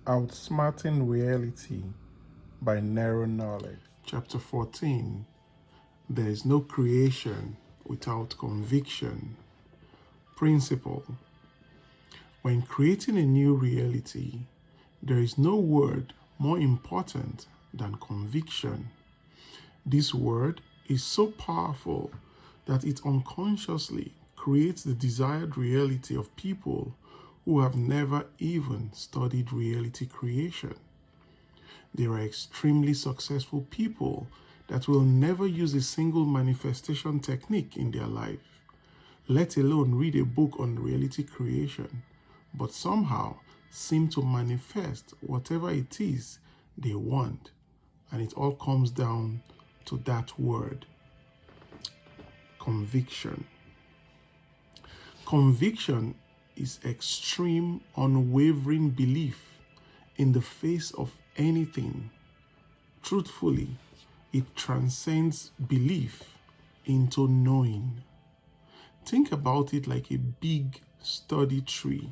Outsmarting Reality by Nero. Chapter 14. There is no creation without conviction. Principle. When creating a new reality, there is no word more important than conviction. This word is so powerful that it unconsciously creates the desired reality of people who have never even studied reality creation. There are extremely successful people that will never use a single manifestation technique in their life, let alone read a book on reality creation, but somehow seem to manifest whatever it is they want. And it all comes down to that word, conviction. Conviction is extreme, unwavering belief in the face of anything. Truthfully, it transcends belief into knowing. Think about it like a big, sturdy tree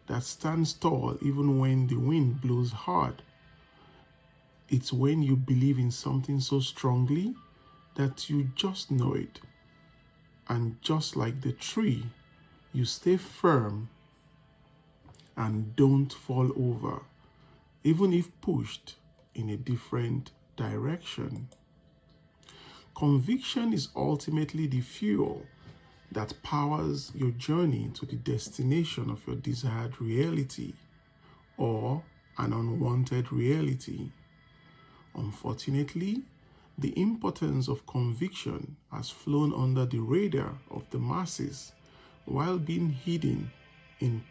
that stands tall even when the wind blows hard. It's when you believe in something so strongly that you just know it. And just like the tree, you stay firm and don't fall over, even if pushed in a different direction. Conviction is ultimately the fuel that powers your journey to the destination of your desired reality or an unwanted reality. Unfortunately, the importance of conviction has flown under the radar of the masses while being hidden in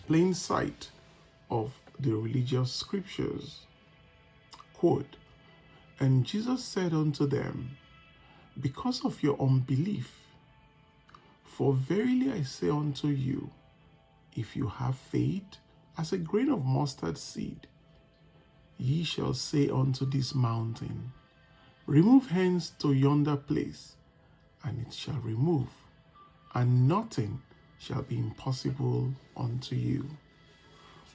plain sight of the religious scriptures. Quote, "And Jesus said unto them, Because of your unbelief, for verily I say unto you, if you have faith as a grain of mustard seed, ye shall say unto this mountain, Remove hence to yonder place, and it shall remove, and nothing shall be impossible unto you."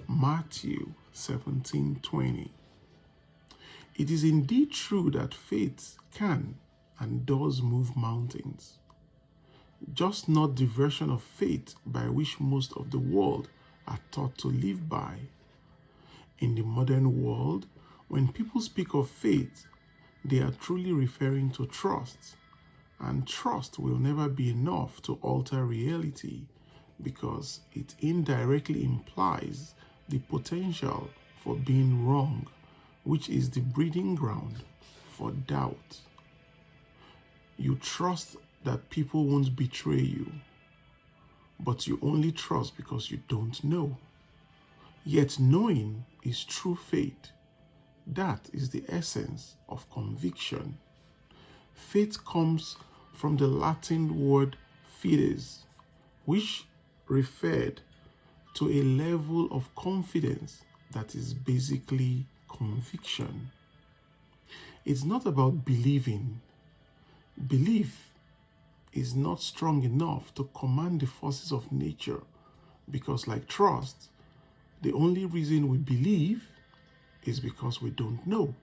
Matthew 17:20. It is indeed true that faith can and does move mountains, just not the version of faith by which most of the world are taught to live by. In the modern world, when people speak of faith, they are truly referring to trust, and trust will never be enough to alter reality because it indirectly implies the potential for being wrong, which is the breeding ground for doubt. You trust that people won't betray you, but you only trust because you don't know. Yet knowing is true faith. That is the essence of conviction. Faith comes from the Latin word fides, which referred to a level of confidence that is basically conviction. It's not about believing. Belief is not strong enough to command the forces of nature because, like trust, the only reason we believe is because we don't know.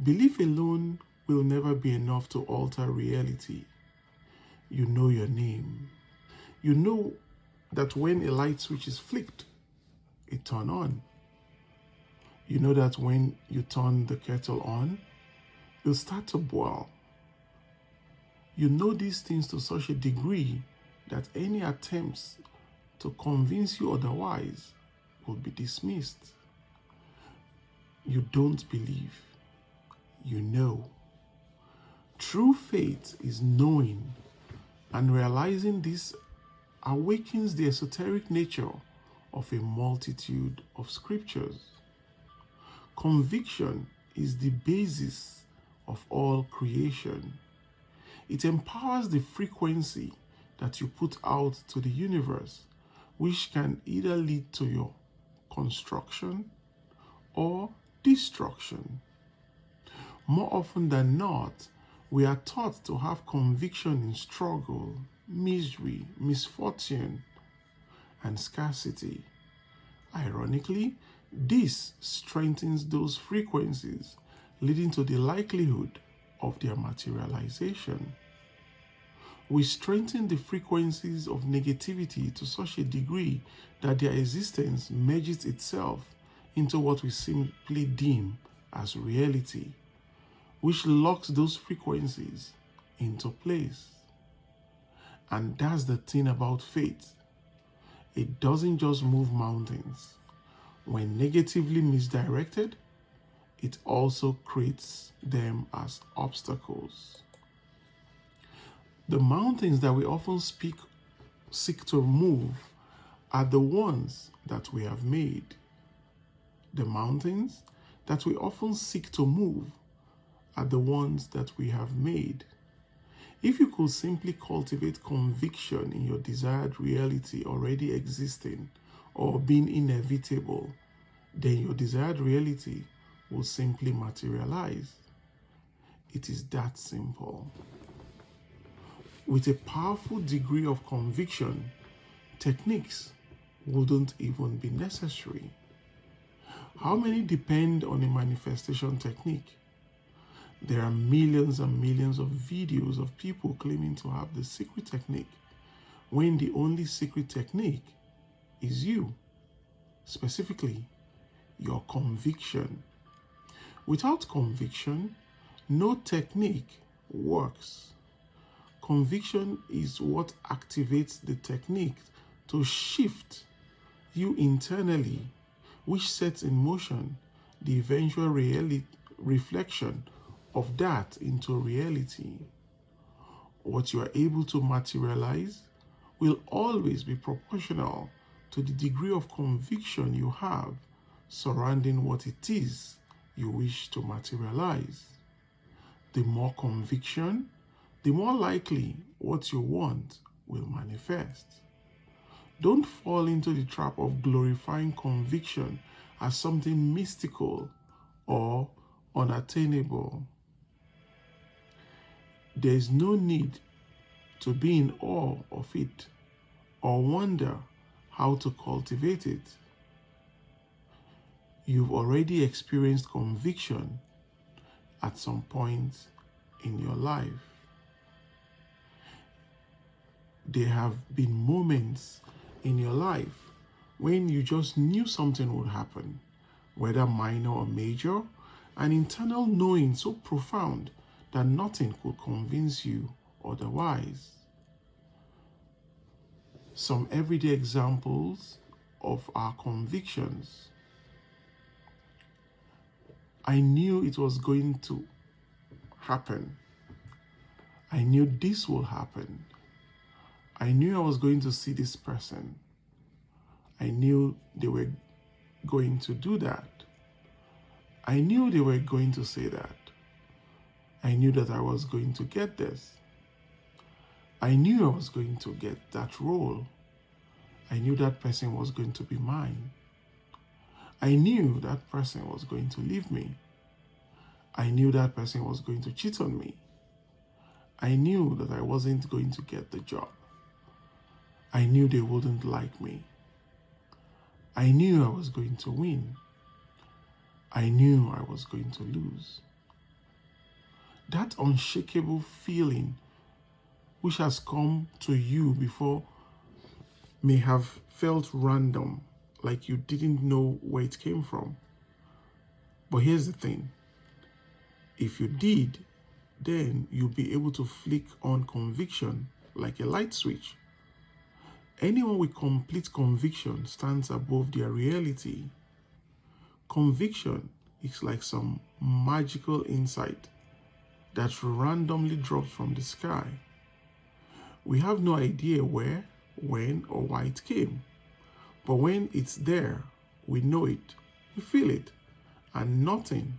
Belief alone will never be enough to alter reality. You know your name. You know that when a light switch is flicked, it turns on. You know that when you turn the kettle on, it'll start to boil. You know these things to such a degree that any attempts to convince you otherwise will be dismissed. You don't believe. You know. True faith is knowing, and realizing this awakens the esoteric nature of a multitude of scriptures. Conviction is the basis of all creation. It empowers the frequency that you put out to the universe, which can either lead to your construction or destruction. More often than not, we are taught to have conviction in struggle, misery, misfortune, and scarcity. Ironically, this strengthens those frequencies, leading to the likelihood of their materialization. We strengthen the frequencies of negativity to such a degree that their existence merges itself into what we simply deem as reality, which locks those frequencies into place. And that's the thing about faith. It doesn't just move mountains. When negatively misdirected, it also creates them as obstacles. The mountains that we often seek to move are the ones that we have made. The mountains that we often seek to move are the ones that we have made. If you could simply cultivate conviction in your desired reality already existing or being inevitable, then your desired reality will simply materialize. It is that simple. With a powerful degree of conviction, techniques wouldn't even be necessary. How many depend on a manifestation technique? There are millions and millions of videos of people claiming to have the secret technique, when the only secret technique is you, specifically your conviction. Without conviction, no technique works. Conviction is what activates the technique to shift you internally, which sets in motion the eventual reflection of that into reality. What you are able to materialize will always be proportional to the degree of conviction you have surrounding what it is you wish to materialize. The more conviction, the more likely what you want will manifest. Don't fall into the trap of glorifying conviction as something mystical or unattainable. There is no need to be in awe of it or wonder how to cultivate it. You've already experienced conviction at some point in your life. There have been moments in your life when you just knew something would happen, whether minor or major, an internal knowing so profound that nothing could convince you otherwise. Some everyday examples of our convictions. I knew it was going to happen. I knew this will happen. I knew I was going to see this person. I knew they were going to do that. I knew they were going to say that. I knew that I was going to get this. I knew I was going to get that role. I knew that person was going to be mine. I knew that person was going to leave me. I knew that person was going to cheat on me. I knew that I wasn't going to get the job. I knew they wouldn't like me. I knew I was going to win. I knew I was going to lose. That unshakable feeling which has come to you before may have felt random, like you didn't know where it came from. But here's the thing. If you did, then you'll be able to flick on conviction like a light switch. Anyone with complete conviction stands above their reality. Conviction is like some magical insight that randomly drops from the sky. We have no idea where, when, or why it came. But when it's there, we know it, we feel it, and nothing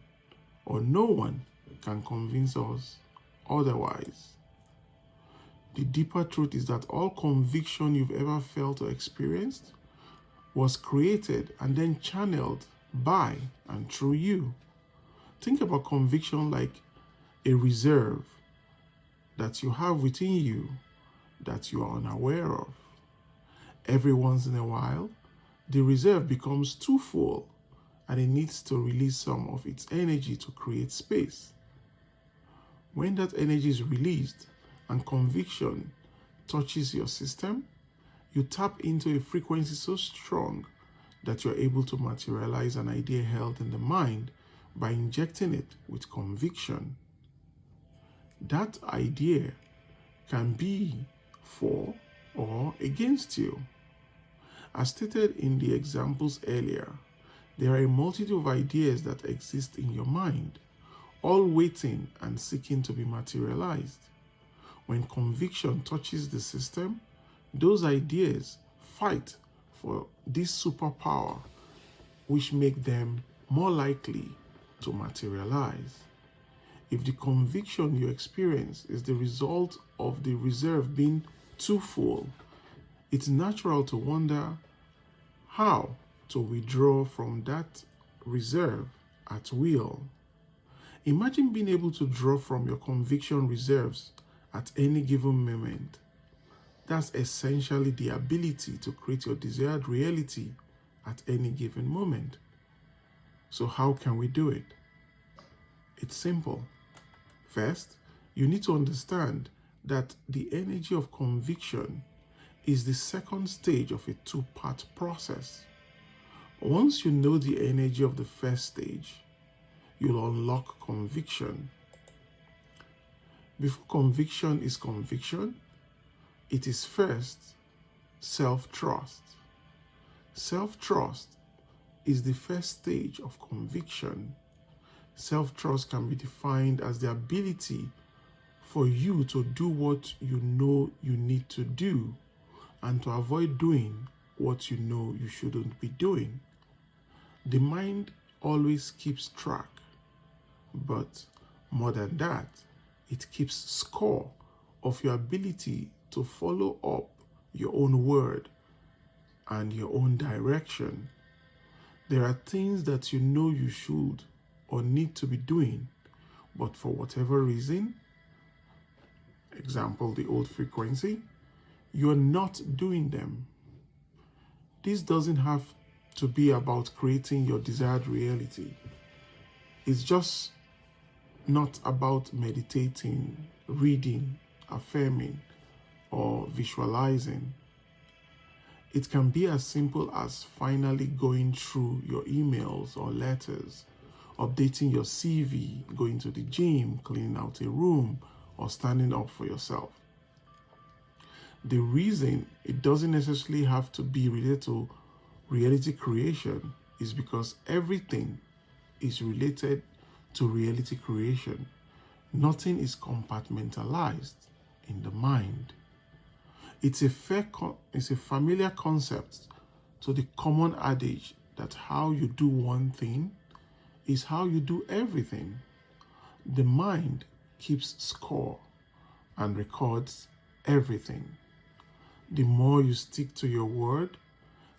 or no one can convince us otherwise. The deeper truth is that all conviction you've ever felt or experienced was created and then channeled by and through you. Think about conviction like a reserve that you have within you that you are unaware of. Every once in a while, the reserve becomes too full and it needs to release some of its energy to create space. When that energy is released and conviction touches your system, you tap into a frequency so strong that you're able to materialize an idea held in the mind by injecting it with conviction. That idea can be for or against you. As stated in the examples earlier, there are a multitude of ideas that exist in your mind, all waiting and seeking to be materialized. When conviction touches the system, those ideas fight for this superpower, which make them more likely to materialize. If the conviction you experience is the result of the reserve being too full, it's natural to wonder how to withdraw from that reserve at will. Imagine being able to draw from your conviction reserves at any given moment. That's essentially the ability to create your desired reality at any given moment. So how can we do it? It's simple. First, you need to understand that the energy of conviction is the second stage of a two-part process. Once you know the energy of the first stage, you'll unlock conviction. Before conviction is conviction, it is first self-trust. Self-trust is the first stage of conviction. Self-trust can be defined as the ability for you to do what you know you need to do and to avoid doing what you know you shouldn't be doing. The mind always keeps track, but more than that, it keeps score of your ability to follow up your own word and your own direction. There are things that you know you should or need to be doing, but for whatever reason, example, the old frequency, you're not doing them. This doesn't have to be about creating your desired reality. It's just not about meditating, reading, affirming, or visualizing. It can be as simple as finally going through your emails or letters, updating your CV, going to the gym, cleaning out a room, or standing up for yourself. The reason it doesn't necessarily have to be related to reality creation is because everything is related to reality creation. Nothing is compartmentalized in the mind. It's a familiar concept to the common adage that how you do one thing is how you do everything. The mind keeps score and records everything. The more you stick to your word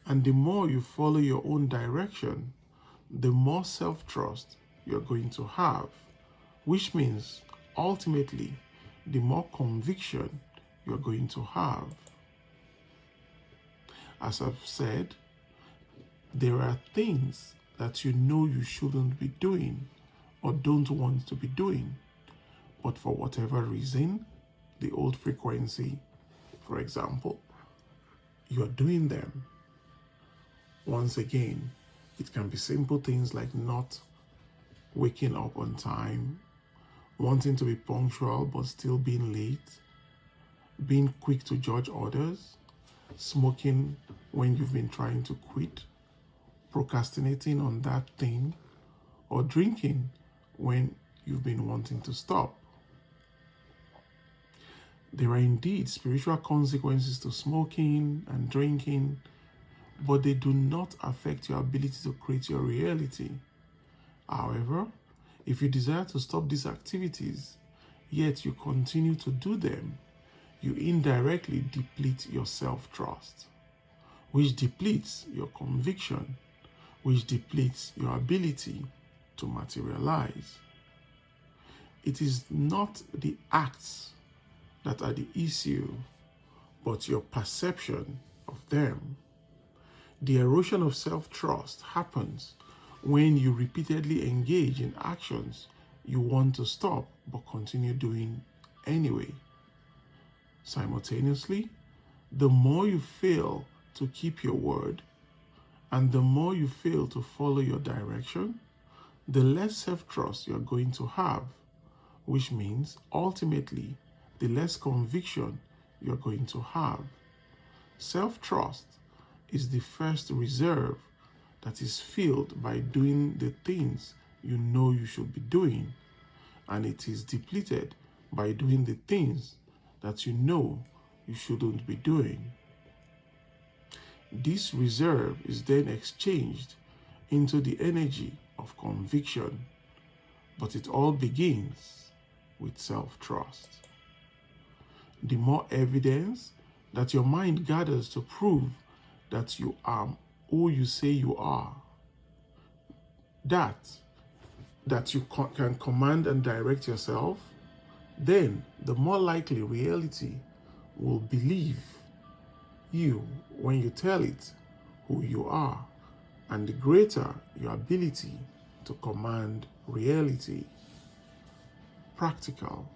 and the more you follow your own direction, the more self-trust you're going to have, which means ultimately the more conviction you're going to have. As I've said, there are things that you know you shouldn't be doing or don't want to be doing, but for whatever reason, the old frequency, for example, you're doing them. Once again, it can be simple things like not waking up on time, wanting to be punctual but still being late, being quick to judge others, smoking when you've been trying to quit, procrastinating on that thing, or drinking when you've been wanting to stop. There are indeed spiritual consequences to smoking and drinking, but they do not affect your ability to create your reality. However, if you desire to stop these activities, yet you continue to do them, you indirectly deplete your self-trust, which depletes your conviction, which depletes your ability to materialize. It is not the acts that are the issue, but your perception of them. The erosion of self-trust happens when you repeatedly engage in actions you want to stop but continue doing anyway. Simultaneously, the more you fail to keep your word and the more you fail to follow your direction, the less self-trust you're going to have, which means ultimately the less conviction you're going to have. Self-trust is the first reserve that is filled by doing the things you know you should be doing, and it is depleted by doing the things that you know you shouldn't be doing. This reserve is then exchanged into the energy of conviction, but it all begins with self-trust. The more evidence that your mind gathers to prove that you are who you say you are, that you can command and direct yourself, then the more likely reality will believe you when you tell it who you are, and the greater your ability to command reality. Practical.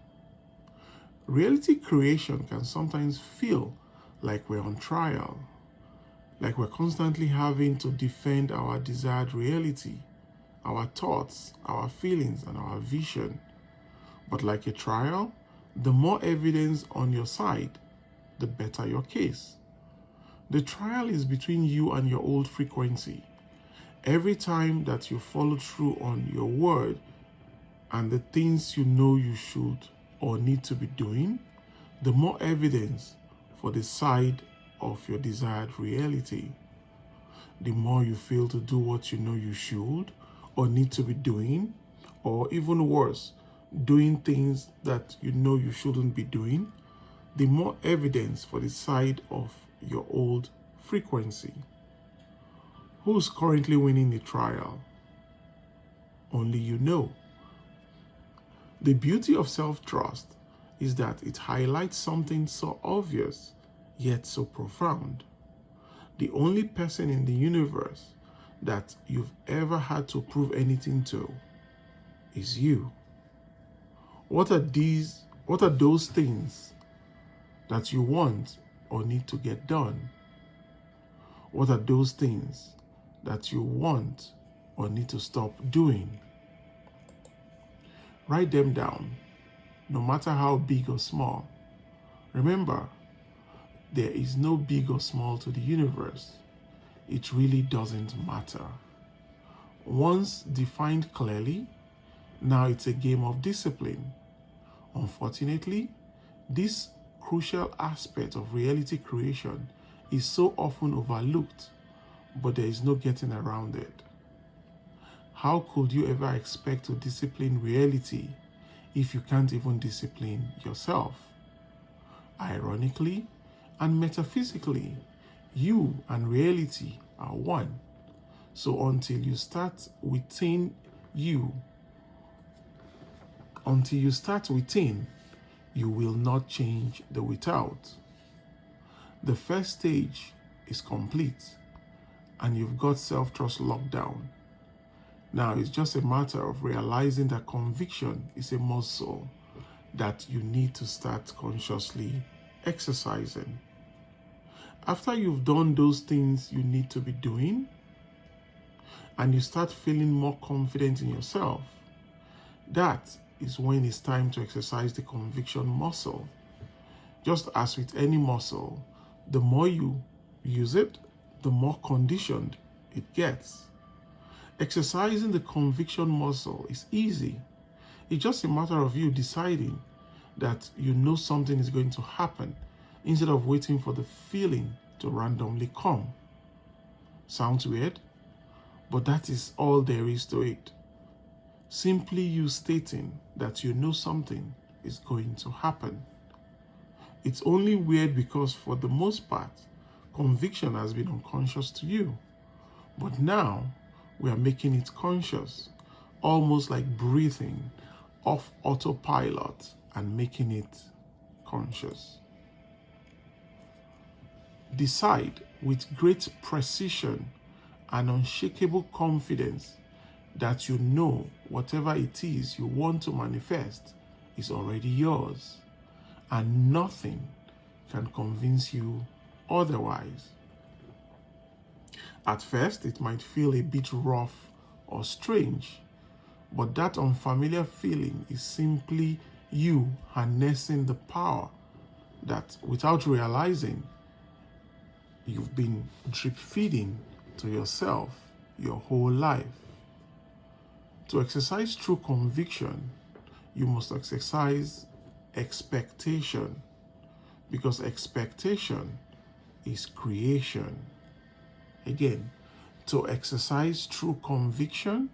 Reality creation can sometimes feel like we're on trial, like we're constantly having to defend our desired reality, our thoughts, our feelings, and our vision. But like a trial, the more evidence on your side, the better your case. The trial is between you and your old frequency. Every time that you follow through on your word and the things you know you should or need to be doing, the more evidence for the side of your desired reality. The more you fail to do what you know you should or need to be doing, or even worse, doing things that you know you shouldn't be doing, the more evidence for the side of your old frequency. Who's currently winning the trial? Only you know. The beauty of self-trust is that it highlights something so obvious, yet so profound. The only person in the universe that you've ever had to prove anything to is you. What are those things that you want or need to get done? What are those things that you want or need to stop doing? Write them down, no matter how big or small. Remember, there is no big or small to the universe. It really doesn't matter. Once defined clearly, now it's a game of discipline. Unfortunately, this crucial aspect of reality creation is so often overlooked, but there is no getting around it. How could you ever expect to discipline reality if you can't even discipline yourself? Ironically and metaphysically, you and reality are one. So until you start within, you will not change the without. The first stage is complete, and you've got self-trust locked down. Now it's just a matter of realizing that conviction is a muscle that you need to start consciously exercising. After you've done those things you need to be doing, and you start feeling more confident in yourself, that is when it's time to exercise the conviction muscle. Just as with any muscle, the more you use it, the more conditioned it gets. Exercising the conviction muscle is easy. It's just a matter of you deciding that you know something is going to happen instead of waiting for the feeling to randomly come. Sounds weird, but that is all there is to it. Simply you stating that you know something is going to happen. It's only weird because for the most part, conviction has been unconscious to you. But now we are making it conscious, almost like breathing off autopilot and making it conscious. decide with great precision and unshakable confidence that you know whatever it is you want to manifest is already yours, and nothing can convince you otherwise. At first, it might feel a bit rough or strange, but that unfamiliar feeling is simply you harnessing the power that, without realizing, you've been drip feeding to yourself your whole life. To exercise true conviction, you must exercise expectation, because expectation is creation. Again, to exercise true conviction,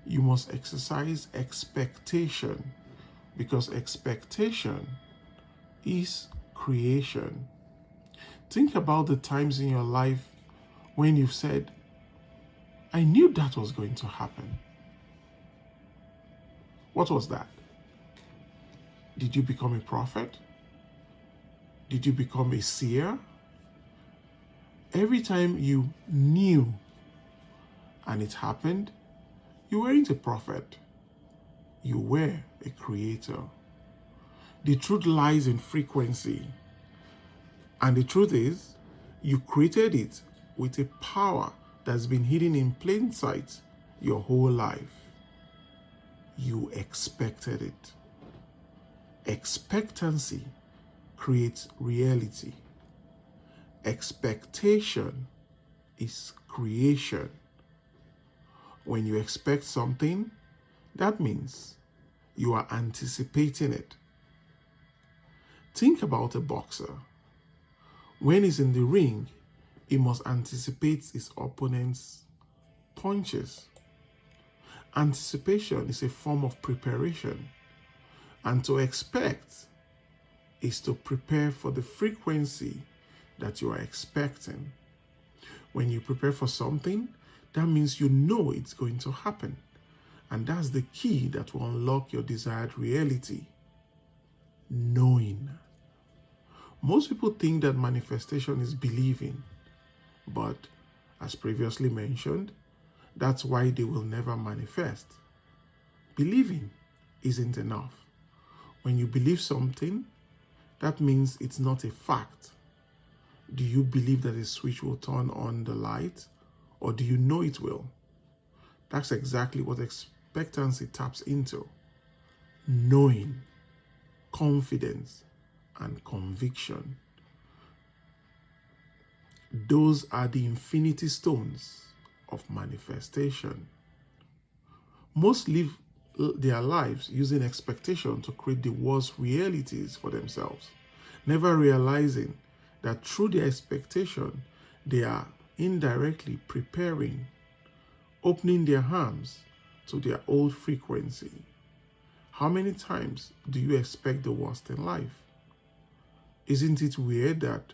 you must exercise expectation, because expectation is creation. Think about the times in your life when you've said, I knew that was going to happen. What was that? Did you become a prophet? Did you become a seer? Every time you knew and it happened, you weren't a prophet. You were a creator. The truth lies in frequency. And the truth is, you created it with a power that's been hidden in plain sight your whole life. You expected it. Expectancy creates reality. Expectation is creation. When you expect something, that means you are anticipating it. Think about a boxer. When he's in the ring, he must anticipate his opponent's punches. Anticipation is a form of preparation, and to expect is to prepare for the frequency that you are expecting. When you prepare for something, that means you know it's going to happen, and that's the key that will unlock your desired reality. Knowing. Most people think that manifestation is believing, but as previously mentioned, that's why they will never manifest. Believing isn't enough. When you believe something, that means it's not a fact. Do you believe that a switch will turn on the light, or do you know it will? That's exactly what expectancy taps into. Knowing, confidence, and conviction. Those are the infinity stones of manifestation. Most live their lives using expectation to create the worst realities for themselves, never realizing that through their expectation, they are indirectly preparing, opening their arms to their old frequency. How many times do you expect the worst in life? Isn't it weird that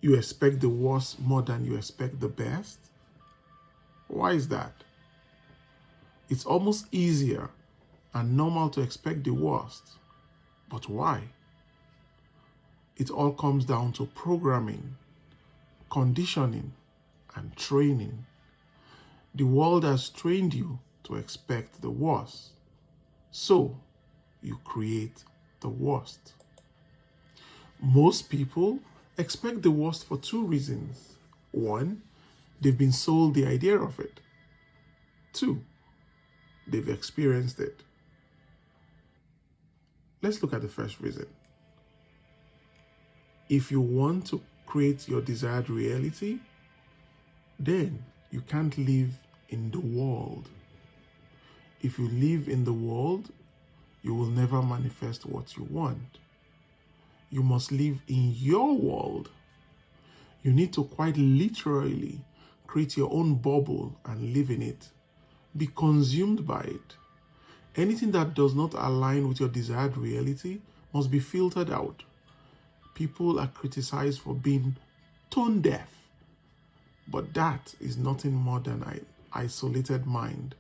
you expect the worst more than you expect the best? Why is that? It's almost easier and normal to expect the worst. But why? It all comes down to programming, conditioning, and training. The world has trained you to expect the worst, so you create the worst. Most people expect the worst for two reasons. One, they've been sold the idea of it. Two, they've experienced it. Let's look at the first reason. If you want to create your desired reality, then you can't live in the world. If you live in the world, you will never manifest what you want. You must live in your world. You need to quite literally create your own bubble and live in it. Be consumed by it. Anything that does not align with your desired reality must be filtered out. People are criticized for being tone deaf, but that is nothing more than an isolated mind.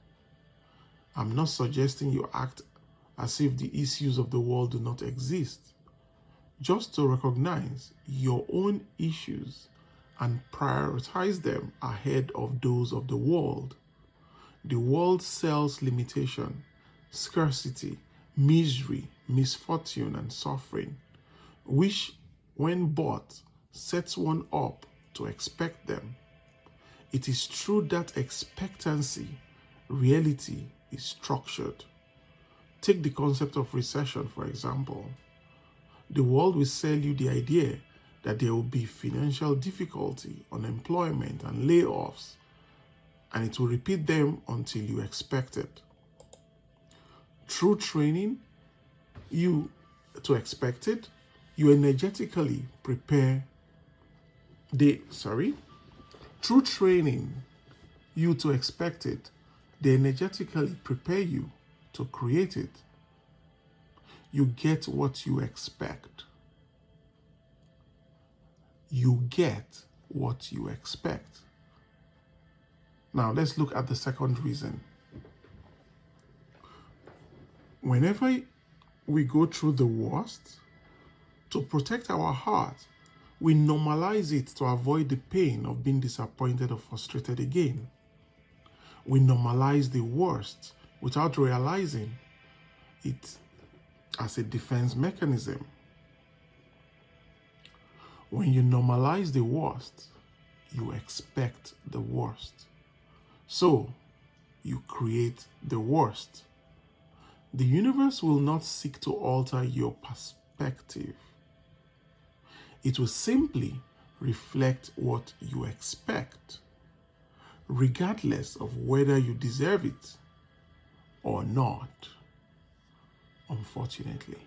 I'm not suggesting you act as if the issues of the world do not exist. Just to recognize your own issues and prioritize them ahead of those of the world. The world sells limitation, scarcity, misery, misfortune, and suffering, which, when bought, sets one up to expect them. It is through that expectancy reality is structured. Take the concept of recession, for example. The world will sell you the idea that there will be financial difficulty, unemployment, and layoffs, and it will repeat them until you expect it. Through training you to expect it, you energetically prepare through training you to expect it, they energetically prepare you to create it. You get what you expect. You get what you expect. Now, let's look at the second reason. Whenever we go through the worst, to protect our heart, we normalize it to avoid the pain of being disappointed or frustrated again. We normalize the worst without realizing it as a defense mechanism. When you normalize the worst, you expect the worst. So, you create the worst. The universe will not seek to alter your perspective. It will simply reflect what you expect, regardless of whether you deserve it or not, unfortunately.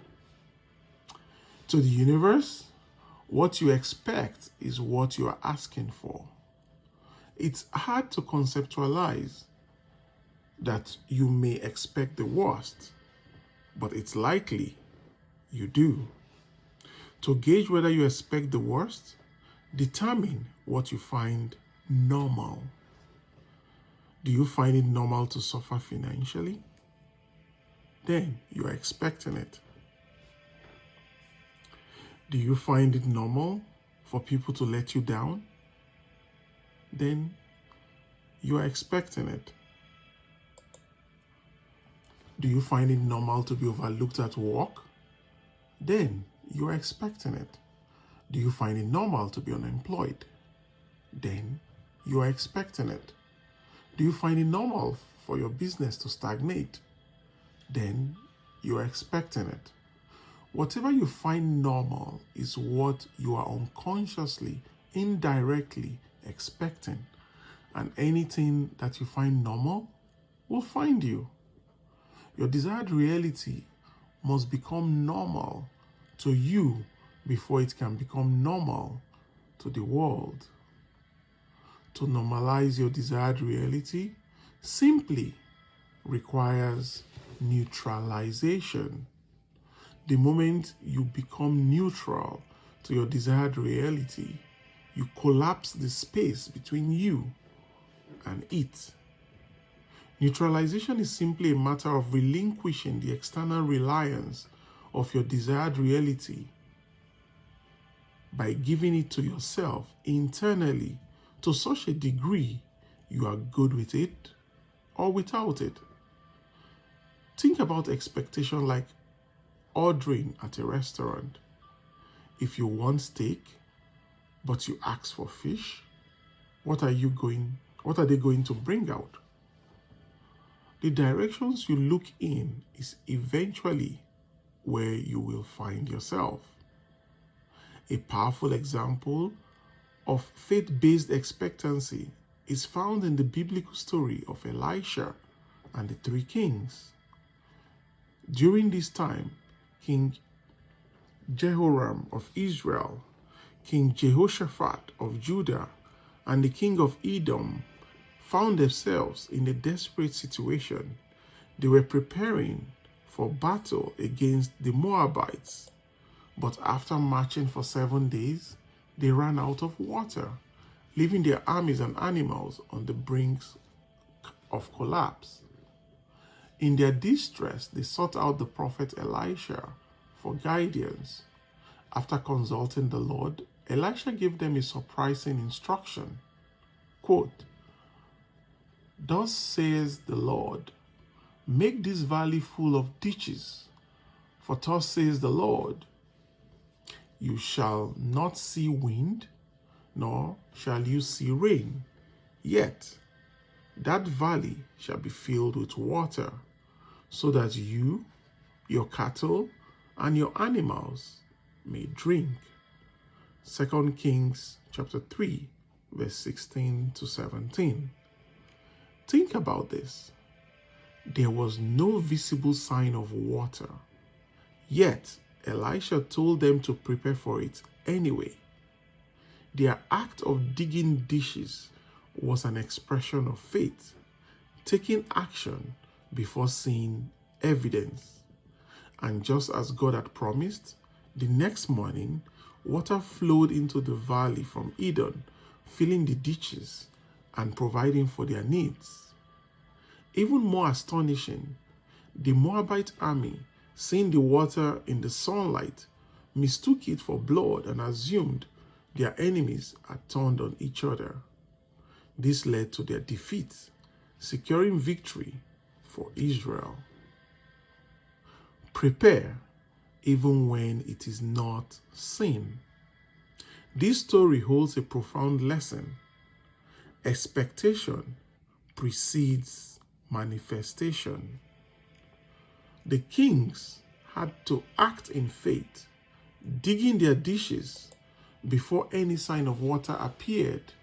To the universe, what you expect is what you are asking for. It's hard to conceptualize that you may expect the worst, but it's likely you do. To gauge whether you expect the worst, determine what you find normal. Do you find it normal to suffer financially? Then you are expecting it. Do you find it normal for people to let you down? Then you are expecting it. Do you find it normal to be overlooked at work? Then you are expecting it. Do you find it normal to be unemployed? Then you are expecting it. Do you find it normal for your business to stagnate? Then you are expecting it. Whatever you find normal is what you are unconsciously, indirectly expecting. And anything that you find normal will find you. Your desired reality must become normal to you before it can become normal to the world. To normalize your desired reality simply requires neutralization. The moment you become neutral to your desired reality, you collapse the space between you and it. Neutralization is simply a matter of relinquishing the external reliance of your desired reality by giving it to yourself internally to such a degree you are good with it or without it. Think about expectation like ordering at a restaurant. If you want steak, but you ask for fish, what are they going to bring out? The directions you look in is eventually where you will find yourself. A powerful example of faith-based expectancy is found in the biblical story of Elisha and the three kings. During this time, King Jehoram of Israel, King Jehoshaphat of Judah, and the king of Edom found themselves in a desperate situation. They were preparing for battle against the Moabites, but after marching for 7 days, they ran out of water, leaving their armies and animals on the brink of collapse. In their distress, they sought out the prophet Elisha for guidance. After consulting the Lord, Elisha gave them a surprising instruction. Quote, "Thus says the Lord, make this valley full of ditches. For thus says the Lord, you shall not see wind, nor shall you see rain. Yet that valley shall be filled with water, so that you, your cattle, and your animals may drink." 2 Kings chapter 3, verse 16 to 17. Think about this. There was no visible sign of water, yet Elisha told them to prepare for it anyway. Their act of digging ditches was an expression of faith, taking action before seeing evidence. And just as God had promised, the next morning, water flowed into the valley from Edom, filling the ditches and providing for their needs. Even more astonishing, the Moabite army, seeing the water in the sunlight, mistook it for blood and assumed their enemies had turned on each other. This led to their defeat, securing victory for Israel. Prepare even when it is not seen. This story holds a profound lesson. Expectation precedes manifestation. The kings had to act in faith, digging their ditches before any sign of water appeared.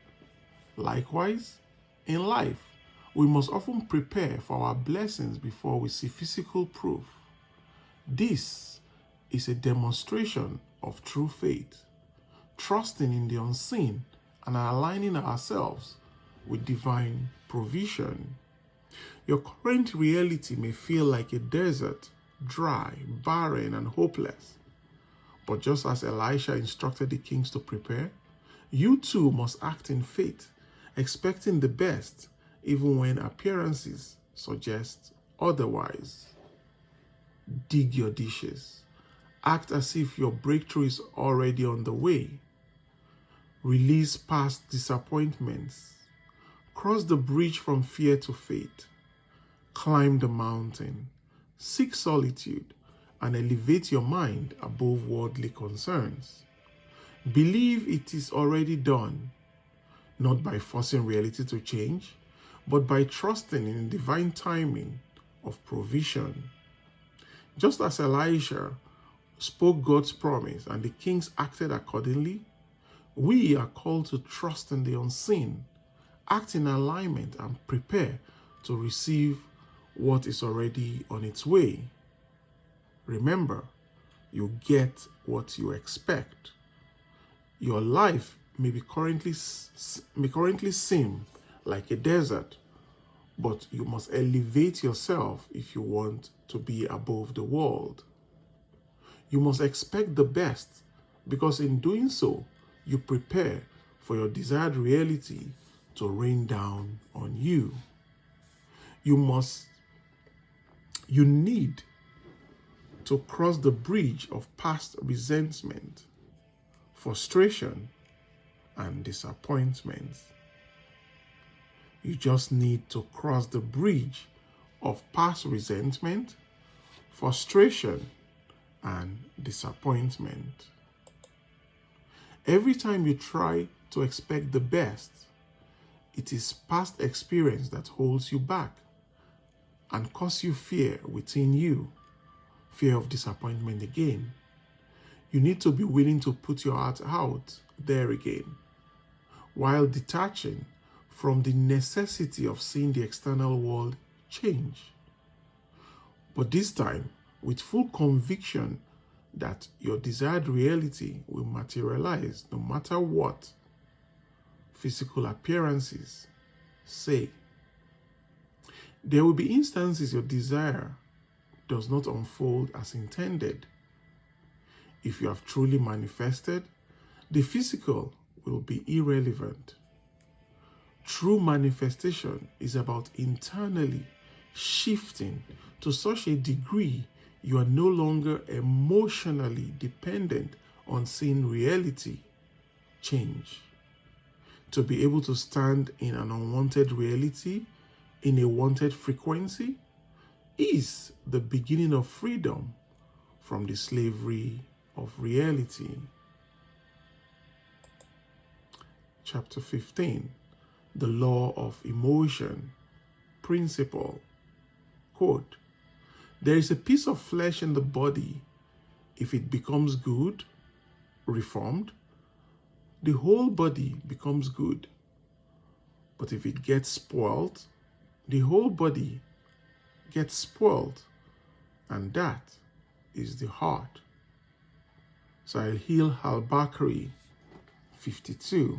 Likewise, in life, we must often prepare for our blessings before we see physical proof. This is a demonstration of true faith, trusting in the unseen and aligning ourselves with divine provision. Your current reality may feel like a desert, dry, barren, and hopeless. But just as Elisha instructed the kings to prepare, you too must act in faith, expecting the best, even when appearances suggest otherwise. Dig your ditches. Act as if your breakthrough is already on the way. Release past disappointments. Cross the bridge from fear to faith. Climb the mountain. Seek solitude and elevate your mind above worldly concerns. Believe it is already done, not by forcing reality to change, but by trusting in divine timing of provision. Just as Elisha spoke God's promise and the kings acted accordingly, we are called to trust in the unseen, act in alignment, and prepare to receive what is already on its way. Remember, you get what you expect. Your life may currently seem like a desert, but you must elevate yourself if you want to be above the world. You must expect the best, because in doing so, you prepare for your desired reality to rain down on you. You need to cross the bridge of past resentment, frustration, and disappointment. You just need to cross the bridge of past resentment, frustration, and disappointment. Every time you try to expect the best, it is past experience that holds you back and causes you fear within you, fear of disappointment again. You need to be willing to put your heart out there again, while detaching from the necessity of seeing the external world change. But this time, with full conviction that your desired reality will materialize no matter what physical appearances say. There will be instances your desire does not unfold as intended. If you have truly manifested, the physical will be irrelevant. True manifestation is about internally shifting to such a degree you are no longer emotionally dependent on seeing reality. change. To be able to stand in an unwanted reality, in a wanted frequency, is the beginning of freedom from the slavery of reality. Chapter 15, the law of emotion principle. Quote, there is a piece of flesh in the body. If it becomes good, reformed, the whole body becomes good. But if it gets spoiled, the whole body gets spoiled, and that is the heart. Sahil al-Bakri, 52.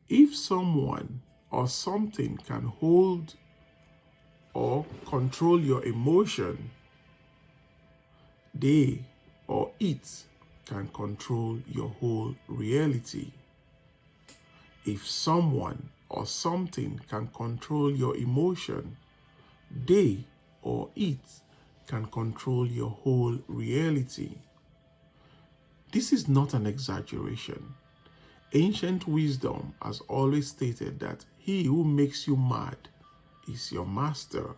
If someone or something can hold or control your emotion, they or it can control your whole reality. If someone or something can control your emotion, they or it can control your whole reality. This is not an exaggeration. Ancient wisdom has always stated that he who makes you mad is your master.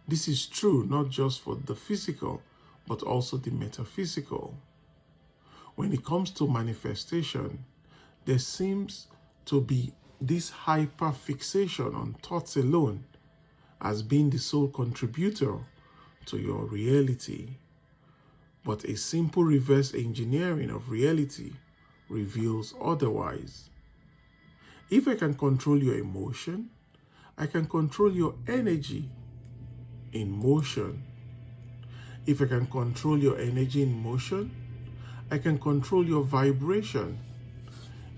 This is true not just for the physical, but also the metaphysical. When it comes to manifestation, there seems to be this hyper fixation on thoughts alone as being the sole contributor to your reality. But a simple reverse engineering of reality reveals otherwise. If I can control your emotion, I can control your energy in motion. If I can control your energy in motion, I can control your vibration.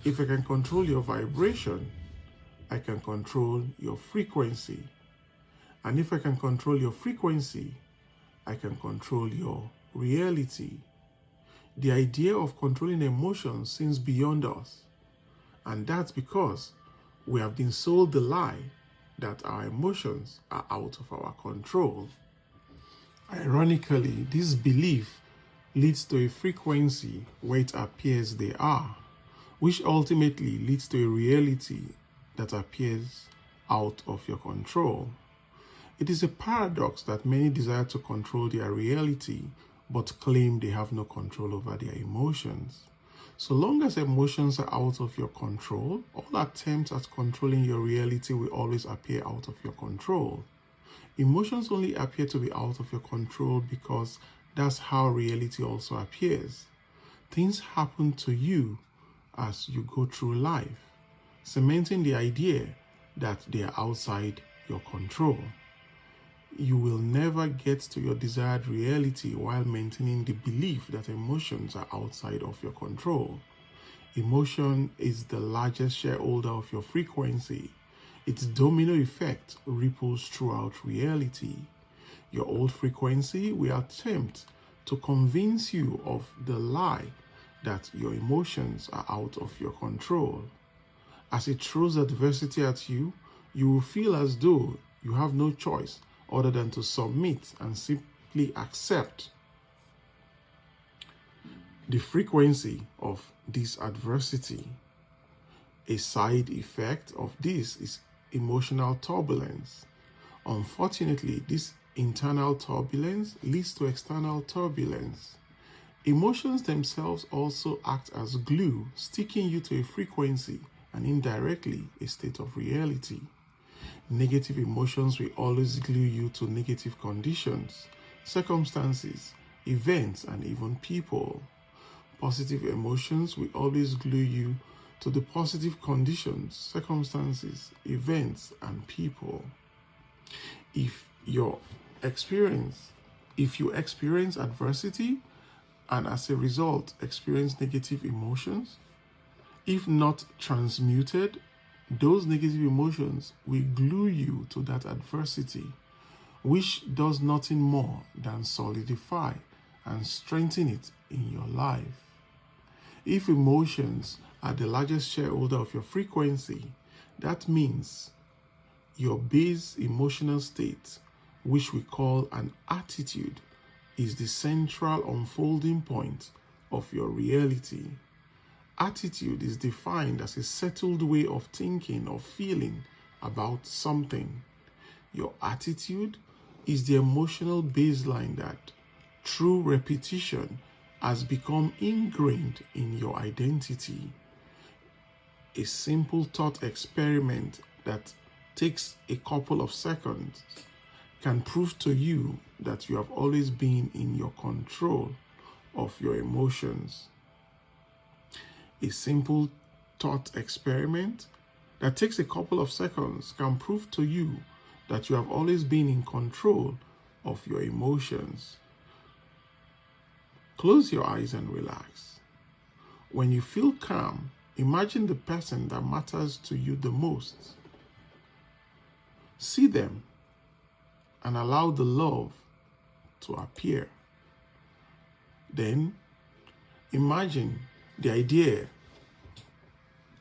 If I can control your vibration, I can control your frequency. And if I can control your frequency, I can control your reality. The idea of controlling emotions seems beyond us. And that's because we have been sold the lie that our emotions are out of our control. Ironically, this belief leads to a frequency where it appears they are, which ultimately leads to a reality that appears out of your control. It is a paradox that many desire to control their reality but claim they have no control over their emotions. So long as emotions are out of your control, all attempts at controlling your reality will always appear out of your control. Emotions only appear to be out of your control because that's how reality also appears. Things happen to you as you go through life, cementing the idea that they are outside your control. You will never get to your desired reality while maintaining the belief that emotions are outside of your control. Emotion is the largest shareholder of your frequency. Its domino effect ripples throughout reality. Your old frequency will attempt to convince you of the lie that your emotions are out of your control. As it throws adversity at you, you will feel as though you have no choice other than to submit and simply accept. The frequency of this adversity. A side effect of this is emotional turbulence. Unfortunately, this internal turbulence leads to external turbulence. Emotions themselves also act as glue, sticking you to a frequency and indirectly a state of reality. Negative emotions will always glue you to negative conditions, circumstances, events, and even people. Positive emotions will always glue you to the positive conditions, circumstances, events, and people. If you experience adversity and as a result experience negative emotions, if not transmuted, those negative emotions will glue you to that adversity, which does nothing more than solidify and strengthen it in your life. If emotions are the largest shareholder of your frequency, that means your base emotional state, which we call an attitude, is the central unfolding point of your reality. Attitude is defined as a settled way of thinking or feeling about something. Your attitude is the emotional baseline that, through repetition, has become ingrained in your identity. A simple thought experiment that takes a couple of seconds can prove to you that you have always been in your control of your emotions. A simple thought experiment that takes a couple of seconds can prove to you that you have always been in control of your emotions. Close your eyes and relax. When you feel calm, imagine the person that matters to you the most. See them and allow the love to appear. Then imagine the idea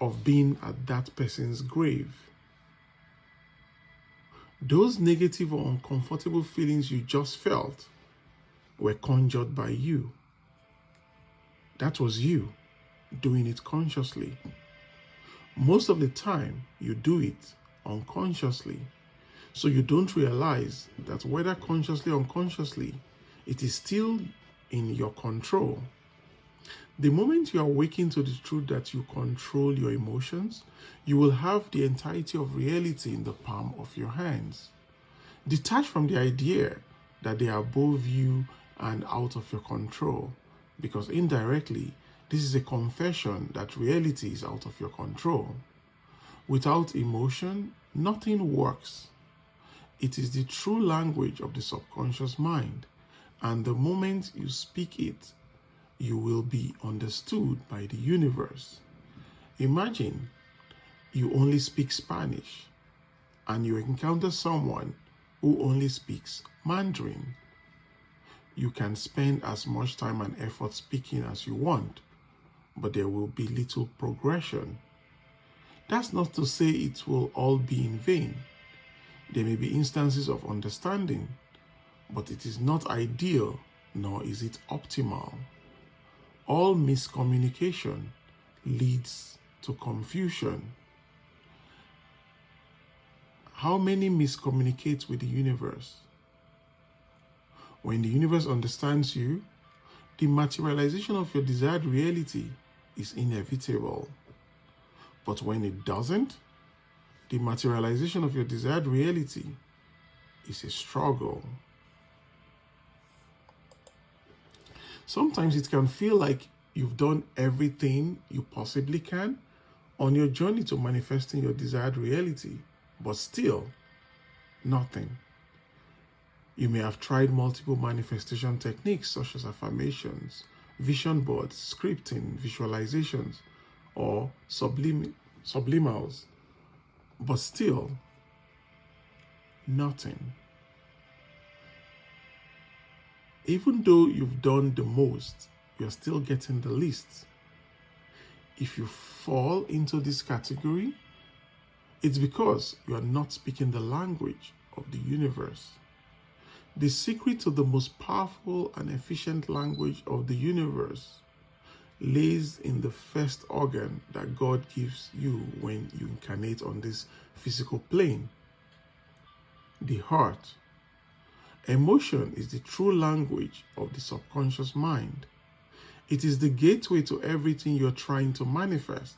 of being at that person's grave. Those negative or uncomfortable feelings you just felt were conjured by you. That was you doing it consciously. Most of the time, you do it unconsciously. So you don't realize that whether consciously or unconsciously, it is still in your control. The moment you awaken to the truth that you control your emotions, you will have the entirety of reality in the palm of your hands. Detach from the idea that they are above you and out of your control, because indirectly, this is a confession that reality is out of your control. Without emotion, nothing works. It is the true language of the subconscious mind, and the moment you speak it, you will be understood by the universe. Imagine you only speak Spanish and you encounter someone who only speaks Mandarin. You can spend as much time and effort speaking as you want, but there will be little progression. That's not to say it will all be in vain. There may be instances of understanding, but it is not ideal, nor is it optimal. All miscommunication leads to confusion. How many miscommunicate with the universe? When the universe understands you, the materialization of your desired reality is inevitable. But when it doesn't, the materialization of your desired reality is a struggle. Sometimes it can feel like you've done everything you possibly can on your journey to manifesting your desired reality, but still, nothing. You may have tried multiple manifestation techniques such as affirmations, vision boards, scripting, visualizations, or sublimals, but still, nothing. Even though you've done the most, you're still getting the least. If you fall into this category, it's because you are not speaking the language of the universe. The secret to the most powerful and efficient language of the universe lays in the first organ that God gives you when you incarnate on this physical plane, the heart. Emotion is the true language of the subconscious mind. It is the gateway to everything you're trying to manifest.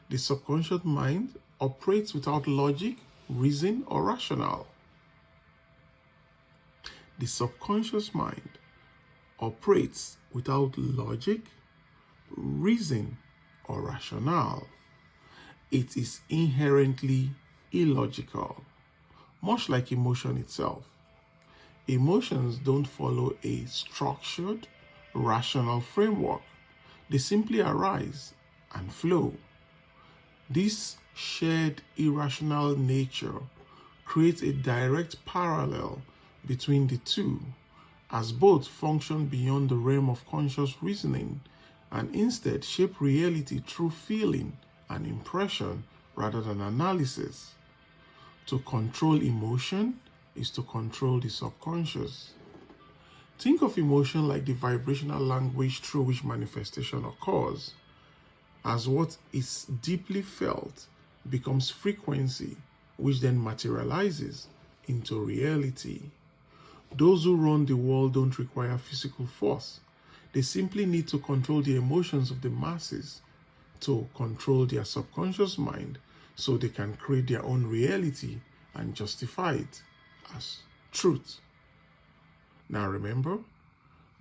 The subconscious mind operates without logic, reason, or rationale. The subconscious mind operates without logic, reason, or rationale. It is inherently illogical, much like emotion itself. Emotions don't follow a structured, rational framework. They simply arise and flow. This shared irrational nature creates a direct parallel between the two, as both function beyond the realm of conscious reasoning and instead shape reality through feeling and impression rather than analysis. To control emotion is to control the subconscious. Think of emotion like the vibrational language through which manifestation occurs, as what is deeply felt becomes frequency, which then materializes into reality. Those who run the world don't require physical force. They simply need to control the emotions of the masses, to control their subconscious mind, so they can create their own reality and justify it as truth. Now remember,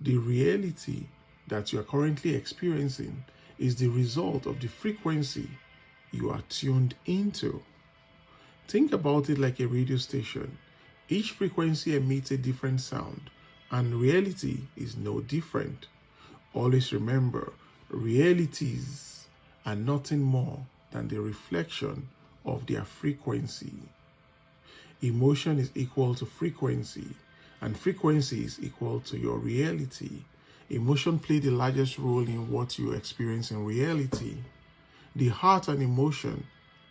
the reality that you are currently experiencing is the result of the frequency you are tuned into. Think about it like a radio station. Each frequency emits a different sound, and reality is no different. Always remember, realities are nothing more than the reflection of their frequency. Emotion is equal to frequency, and frequency is equal to your reality. Emotion play the largest role in what you experience in reality. The heart and emotion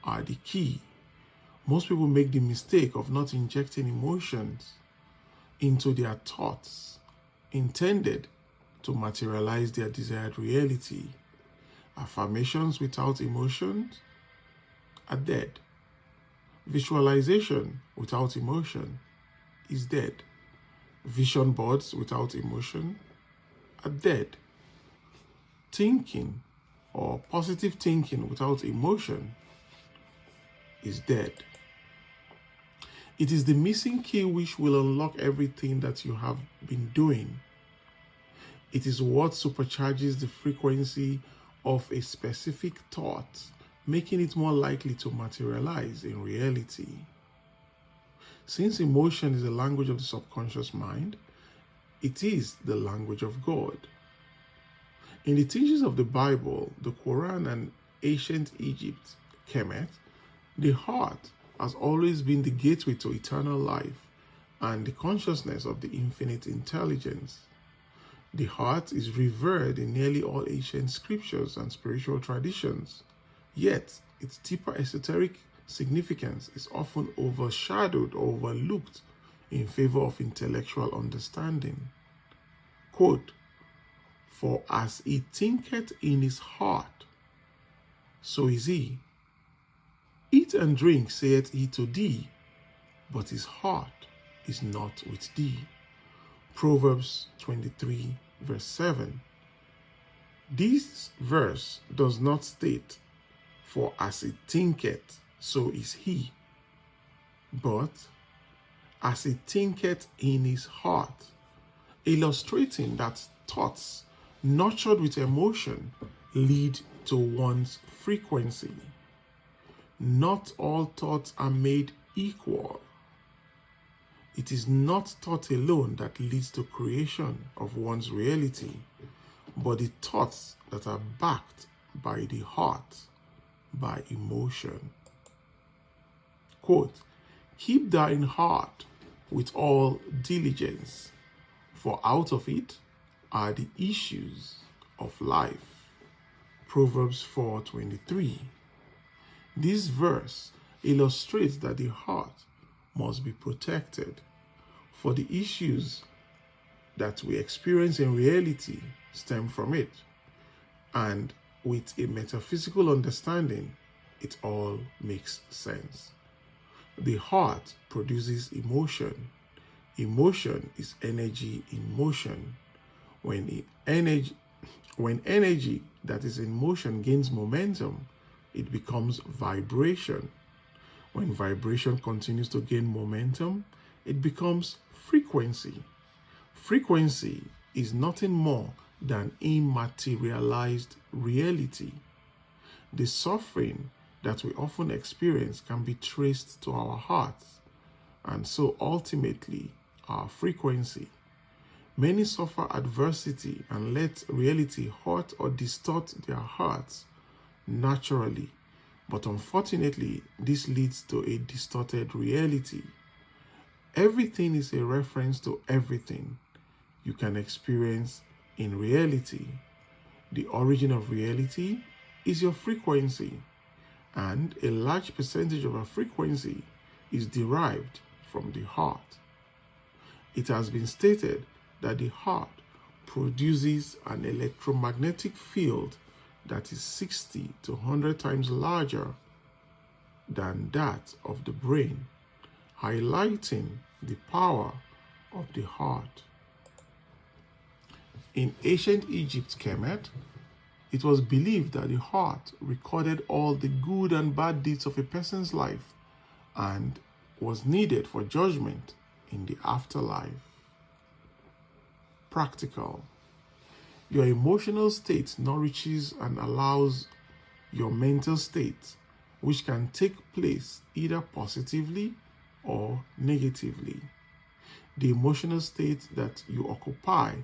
are the key. Most people make the mistake of not injecting emotions into their thoughts, intended to materialize their desired reality. Affirmations without emotions are dead. Visualization without emotion is dead. Vision boards without emotion are dead. Thinking or positive thinking without emotion is dead. It is the missing key which will unlock everything that you have been doing. It is what supercharges the frequency of a specific thought, making it more likely to materialize in reality. Since emotion is the language of the subconscious mind, it is the language of God. In the teachings of the Bible, the Quran, and ancient Egypt, Kemet, the heart has always been the gateway to eternal life and the consciousness of the infinite intelligence. The heart is revered in nearly all ancient scriptures and spiritual traditions, yet its deeper esoteric significance is often overshadowed or overlooked in favor of intellectual understanding. Quote, "For as he thinketh in his heart, so is he. Eat and drink, saith he to thee, but his heart is not with thee." Proverbs 23, verse 7. This verse does not state, "For as he thinketh, so is he," but "as he thinketh in his heart," illustrating that thoughts nurtured with emotion lead to one's frequency. Not all thoughts are made equal. It is not thought alone that leads to creation of one's reality, but the thoughts that are backed by the heart, by emotion. Quote, "Keep thine heart with all diligence, for out of it are the issues of life." Proverbs 4:23. This verse illustrates that the heart must be protected, for the issues that we experience in reality stem from it. And with a metaphysical understanding, it all makes sense. The heart produces emotion. Emotion is energy in motion. When energy that is in motion gains momentum, it becomes vibration. When vibration continues to gain momentum, it becomes frequency. Frequency is nothing more than immaterialized reality. The suffering that we often experience can be traced to our hearts, and so ultimately our frequency. Many suffer adversity and let reality hurt or distort their hearts naturally, but unfortunately, this leads to a distorted reality. Everything is a reference to everything you can experience in reality. The origin of reality is your frequency, and a large percentage of our frequency is derived from the heart. It has been stated that the heart produces an electromagnetic field that is 60 to 100 times larger than that of the brain, highlighting the power of the heart. In ancient Egypt, Kemet, it was believed that the heart recorded all the good and bad deeds of a person's life and was needed for judgment in the afterlife. Practical. Your emotional state nourishes and allows your mental state, which can take place either positively or negatively. The emotional state that you occupy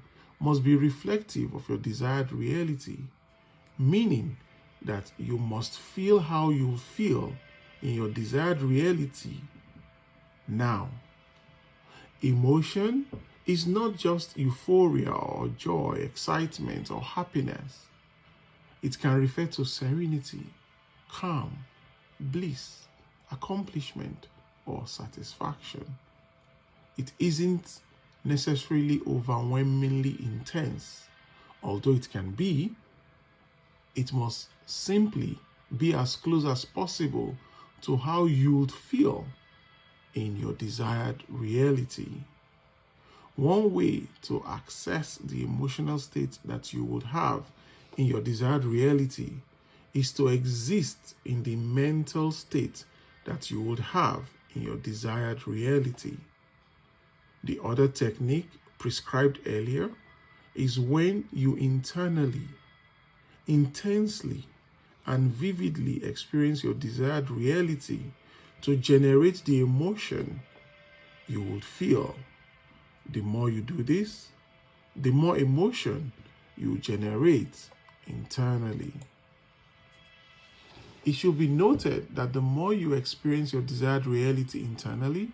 must be reflective of your desired reality, meaning that you must feel how you feel in your desired reality now. Emotion is not just euphoria or joy, excitement, or happiness. It can refer to serenity, calm, bliss, accomplishment, or satisfaction. It isn't necessarily overwhelmingly intense, although it can be. It must simply be as close as possible to how you'd feel in your desired reality. One way to access the emotional state that you would have in your desired reality is to exist in the mental state that you would have in your desired reality. The other technique prescribed earlier is when you internally, intensely, and vividly experience your desired reality to generate the emotion you would feel. The more you do this, the more emotion you generate internally. It should be noted that the more you experience your desired reality internally,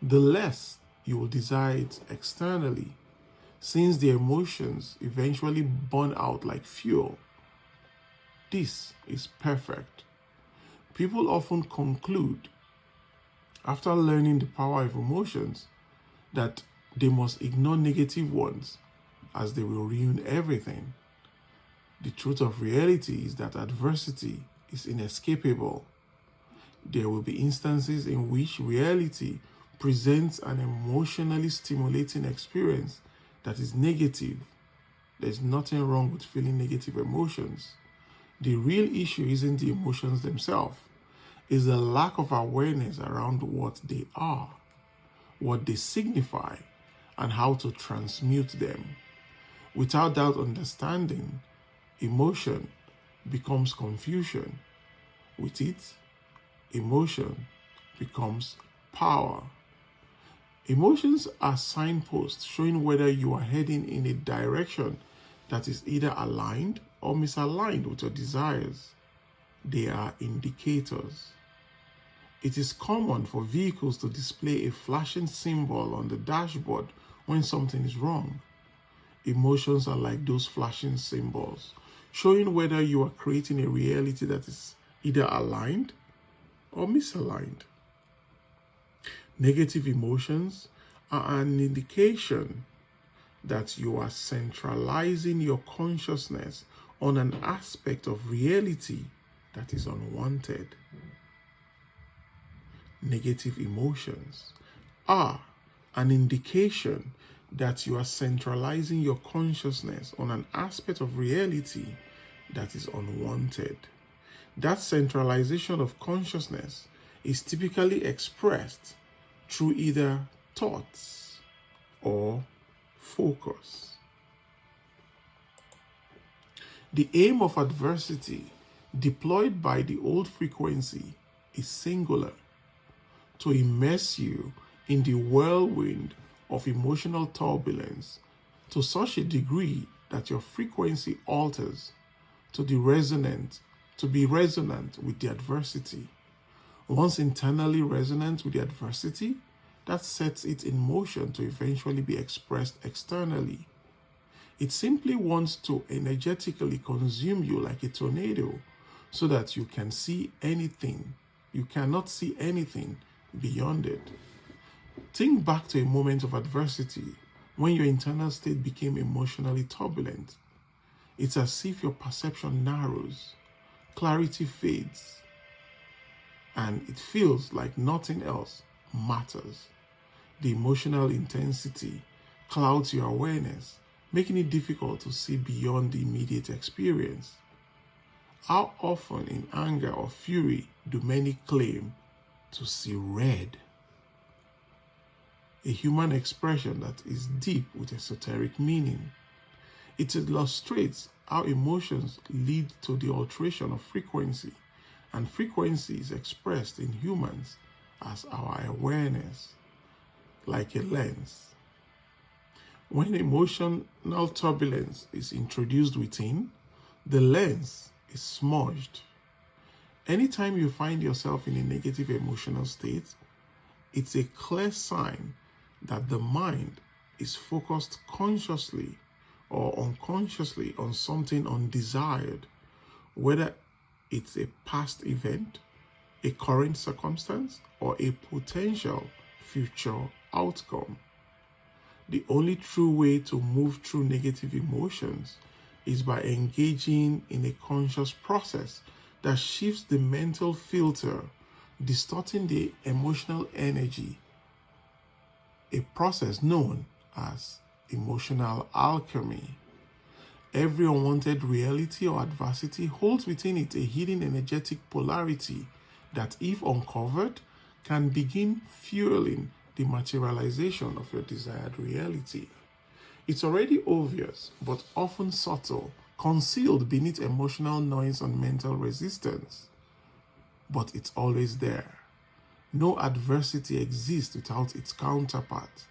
the less you will desire it externally, since the emotions eventually burn out like fuel. This is perfect. People often conclude, after learning the power of emotions, that they must ignore negative ones as they will ruin everything. The truth of reality is that adversity is inescapable. There will be instances in which reality presents an emotionally stimulating experience that is negative. There's nothing wrong with feeling negative emotions. The real issue isn't the emotions themselves, it's the lack of awareness around what they are, what they signify, and how to transmute them. Without that understanding, emotion becomes confusion. With it, emotion becomes power. Emotions are signposts showing whether you are heading in a direction that is either aligned or misaligned with your desires. They are indicators. It is common for vehicles to display a flashing symbol on the dashboard when something is wrong. Emotions are like those flashing symbols, showing whether you are creating a reality that is either aligned or misaligned. Negative emotions are an indication that you are centralizing your consciousness on an aspect of reality that is unwanted. Negative emotions are an indication that you are centralizing your consciousness on an aspect of reality that is unwanted. That centralization of consciousness is typically expressed through either thoughts or focus. The aim of adversity deployed by the old frequency is singular: to immerse you in the whirlwind of emotional turbulence to such a degree that your frequency alters to be resonant with the adversity. Once internally resonant with the adversity, that sets it in motion to eventually be expressed externally. It simply wants to energetically consume you like a tornado so that you cannot see anything beyond it. Think back to a moment of adversity when your internal state became emotionally turbulent. It's as if your perception narrows, clarity fades, and it feels like nothing else matters. The emotional intensity clouds your awareness, making it difficult to see beyond the immediate experience. How often in anger or fury do many claim to see red? A human expression that is deep with esoteric meaning. It illustrates how emotions lead to the alteration of frequency, and frequency is expressed in humans as our awareness, like a lens. When emotional turbulence is introduced within, the lens is smudged. Anytime you find yourself in a negative emotional state, it's a clear sign that the mind is focused consciously or unconsciously on something undesired, whether it's a past event, a current circumstance, or a potential future outcome. The only true way to move through negative emotions is by engaging in a conscious process that shifts the mental filter, distorting the emotional energy, a process known as emotional alchemy. Every unwanted reality or adversity holds within it a hidden energetic polarity that, if uncovered, can begin fueling the materialization of your desired reality. It's already obvious, but often subtle, concealed beneath emotional noise and mental resistance. But it's always there. No adversity exists without its counterpart,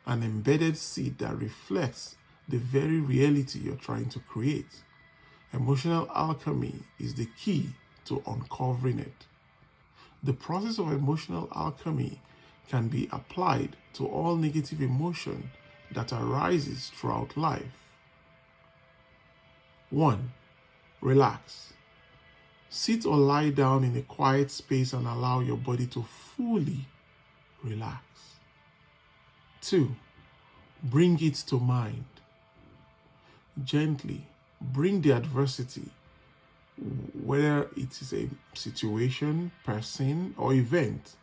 an embedded seed that reflects the very reality you're trying to create. Emotional alchemy is the key to uncovering it. The process of emotional alchemy can be applied to all negative emotion that arises throughout life. 1. Relax. Sit or lie down in a quiet space and allow your body to fully relax. 2. Bring it to mind. Gently bring the adversity, whether it is a situation, person, or event,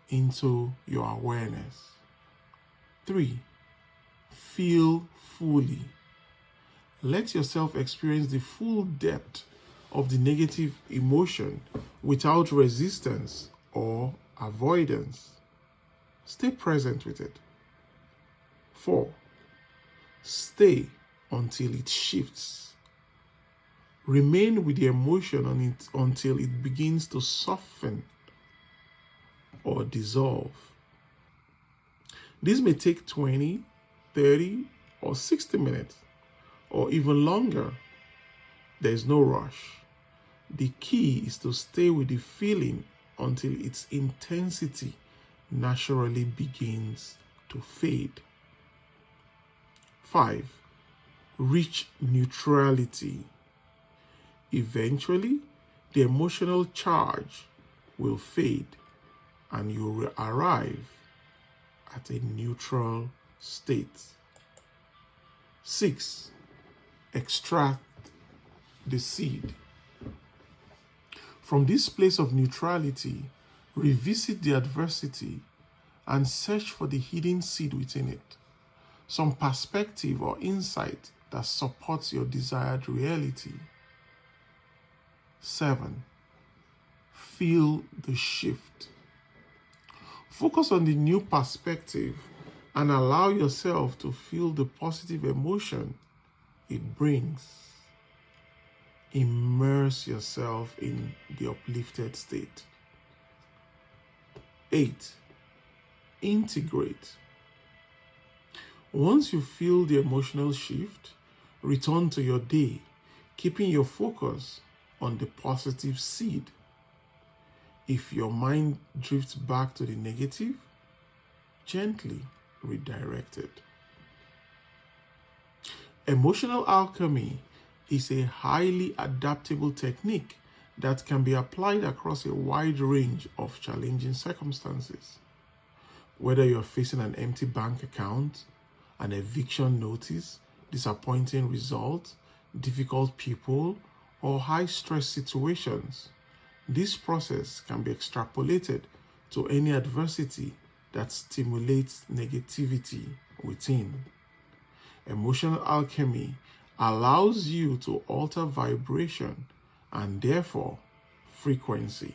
into your awareness. 3. Feel fully. Let yourself experience the full depth of the negative emotion without resistance or avoidance. Stay present with it. 4. Stay until it shifts. Remain with the emotion until it begins to soften or dissolve. This may take 20, 30, or 60 minutes, or even longer. There is no rush. The key is to stay with the feeling until its intensity naturally begins to fade. 5. Reach neutrality. Eventually, the emotional charge will fade and you will arrive at a neutral state. 6. Extract the seed. From this place of neutrality, revisit the adversity and search for the hidden seed within it, some perspective or insight that supports your desired reality. 7. Feel the shift. Focus on the new perspective and allow yourself to feel the positive emotion it brings. Immerse yourself in the uplifted state. 8. Integrate. Once you feel the emotional shift, return to your day, keeping your focus on the positive seed. If your mind drifts back to the negative, gently redirect it. Emotional alchemy is a highly adaptable technique that can be applied across a wide range of challenging circumstances. Whether you're facing an empty bank account, an eviction notice, disappointing results, difficult people, or high-stress situations. This process can be extrapolated to any adversity that stimulates negativity within. Emotional alchemy allows you to alter vibration and therefore frequency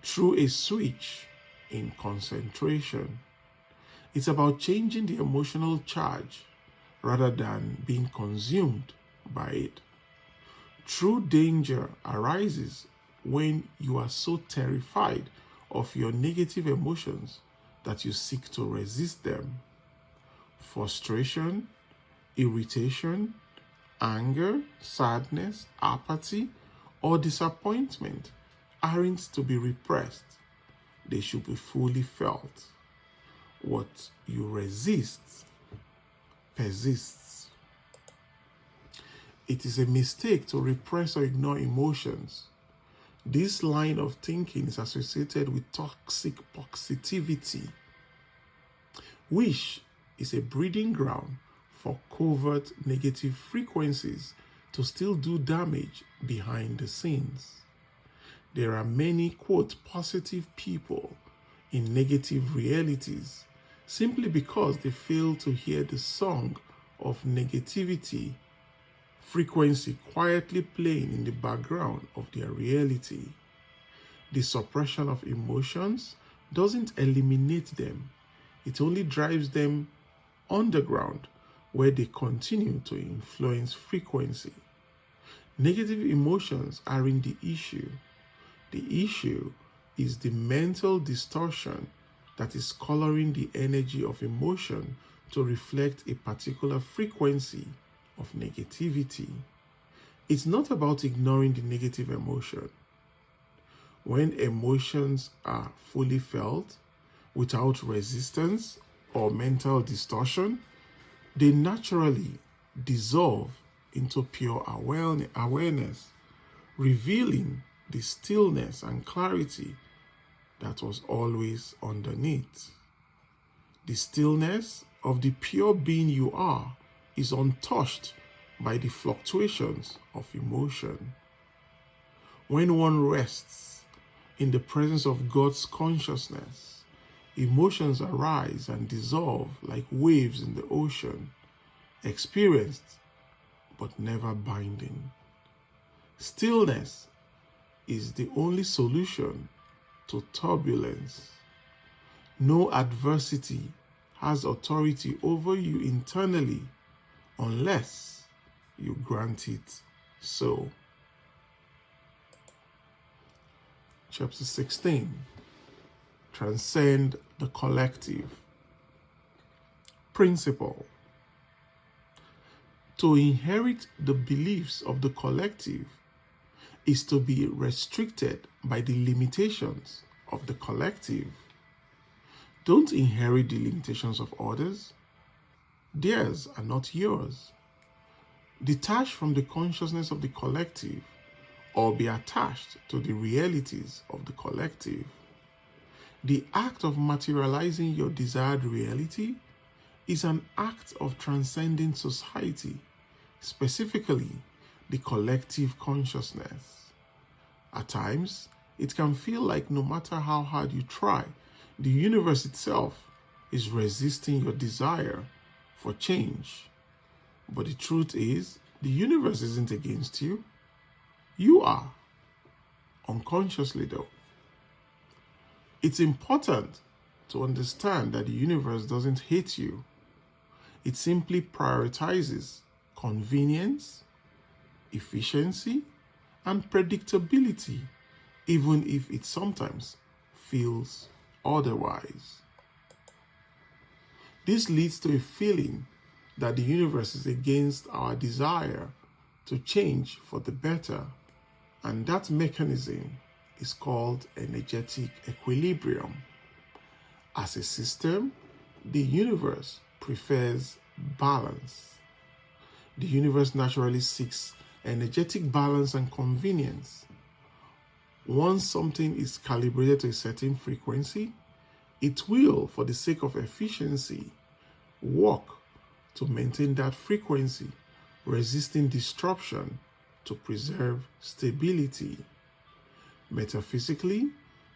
through a switch in concentration. It's about changing the emotional charge rather than being consumed by it. True danger arises when you are so terrified of your negative emotions that you seek to resist them. Frustration, irritation, anger, sadness, apathy, or disappointment aren't to be repressed. They should be fully felt. What you resist persists. It is a mistake to repress or ignore emotions. This line of thinking is associated with toxic positivity, which is a breeding ground for covert negative frequencies to still do damage behind the scenes. There are many, quote, positive people in negative realities simply because they fail to hear the song of negativity frequency quietly playing in the background of their reality. The suppression of emotions doesn't eliminate them. It only drives them underground, where they continue to influence frequency. Negative emotions aren't the issue. The issue is the mental distortion that is coloring the energy of emotion to reflect a particular frequency of negativity. It's not about ignoring the negative emotion. When emotions are fully felt without resistance or mental distortion, they naturally dissolve into pure awareness, revealing the stillness and clarity that was always underneath. The stillness of the pure being you are is untouched by the fluctuations of emotion. When one rests in the presence of God's consciousness, emotions arise and dissolve like waves in the ocean, experienced but never binding. Stillness is the only solution to turbulence. No adversity has authority over you internally unless you grant it so. Chapter 16. Transcend the collective. Principle. To inherit the beliefs of the collective is to be restricted by the limitations of the collective. Don't inherit the limitations of others. Theirs are not yours. Detach from the consciousness of the collective or be attached to the realities of the collective. The act of materializing your desired reality is an act of transcending society, specifically the collective consciousness. At times, it can feel like no matter how hard you try, the universe itself is resisting your desire for change. But the truth is, the universe isn't against you. You are, unconsciously though. It's important to understand that the universe doesn't hate you. It simply prioritizes convenience, efficiency, and predictability, even if it sometimes feels otherwise. This leads to a feeling that the universe is against our desire to change for the better, and that mechanism is called energetic equilibrium. As a system, the universe prefers balance. The universe naturally seeks energetic balance and convenience. Once something is calibrated to a certain frequency, it will, for the sake of efficiency, work to maintain that frequency, resisting disruption to preserve stability. Metaphysically,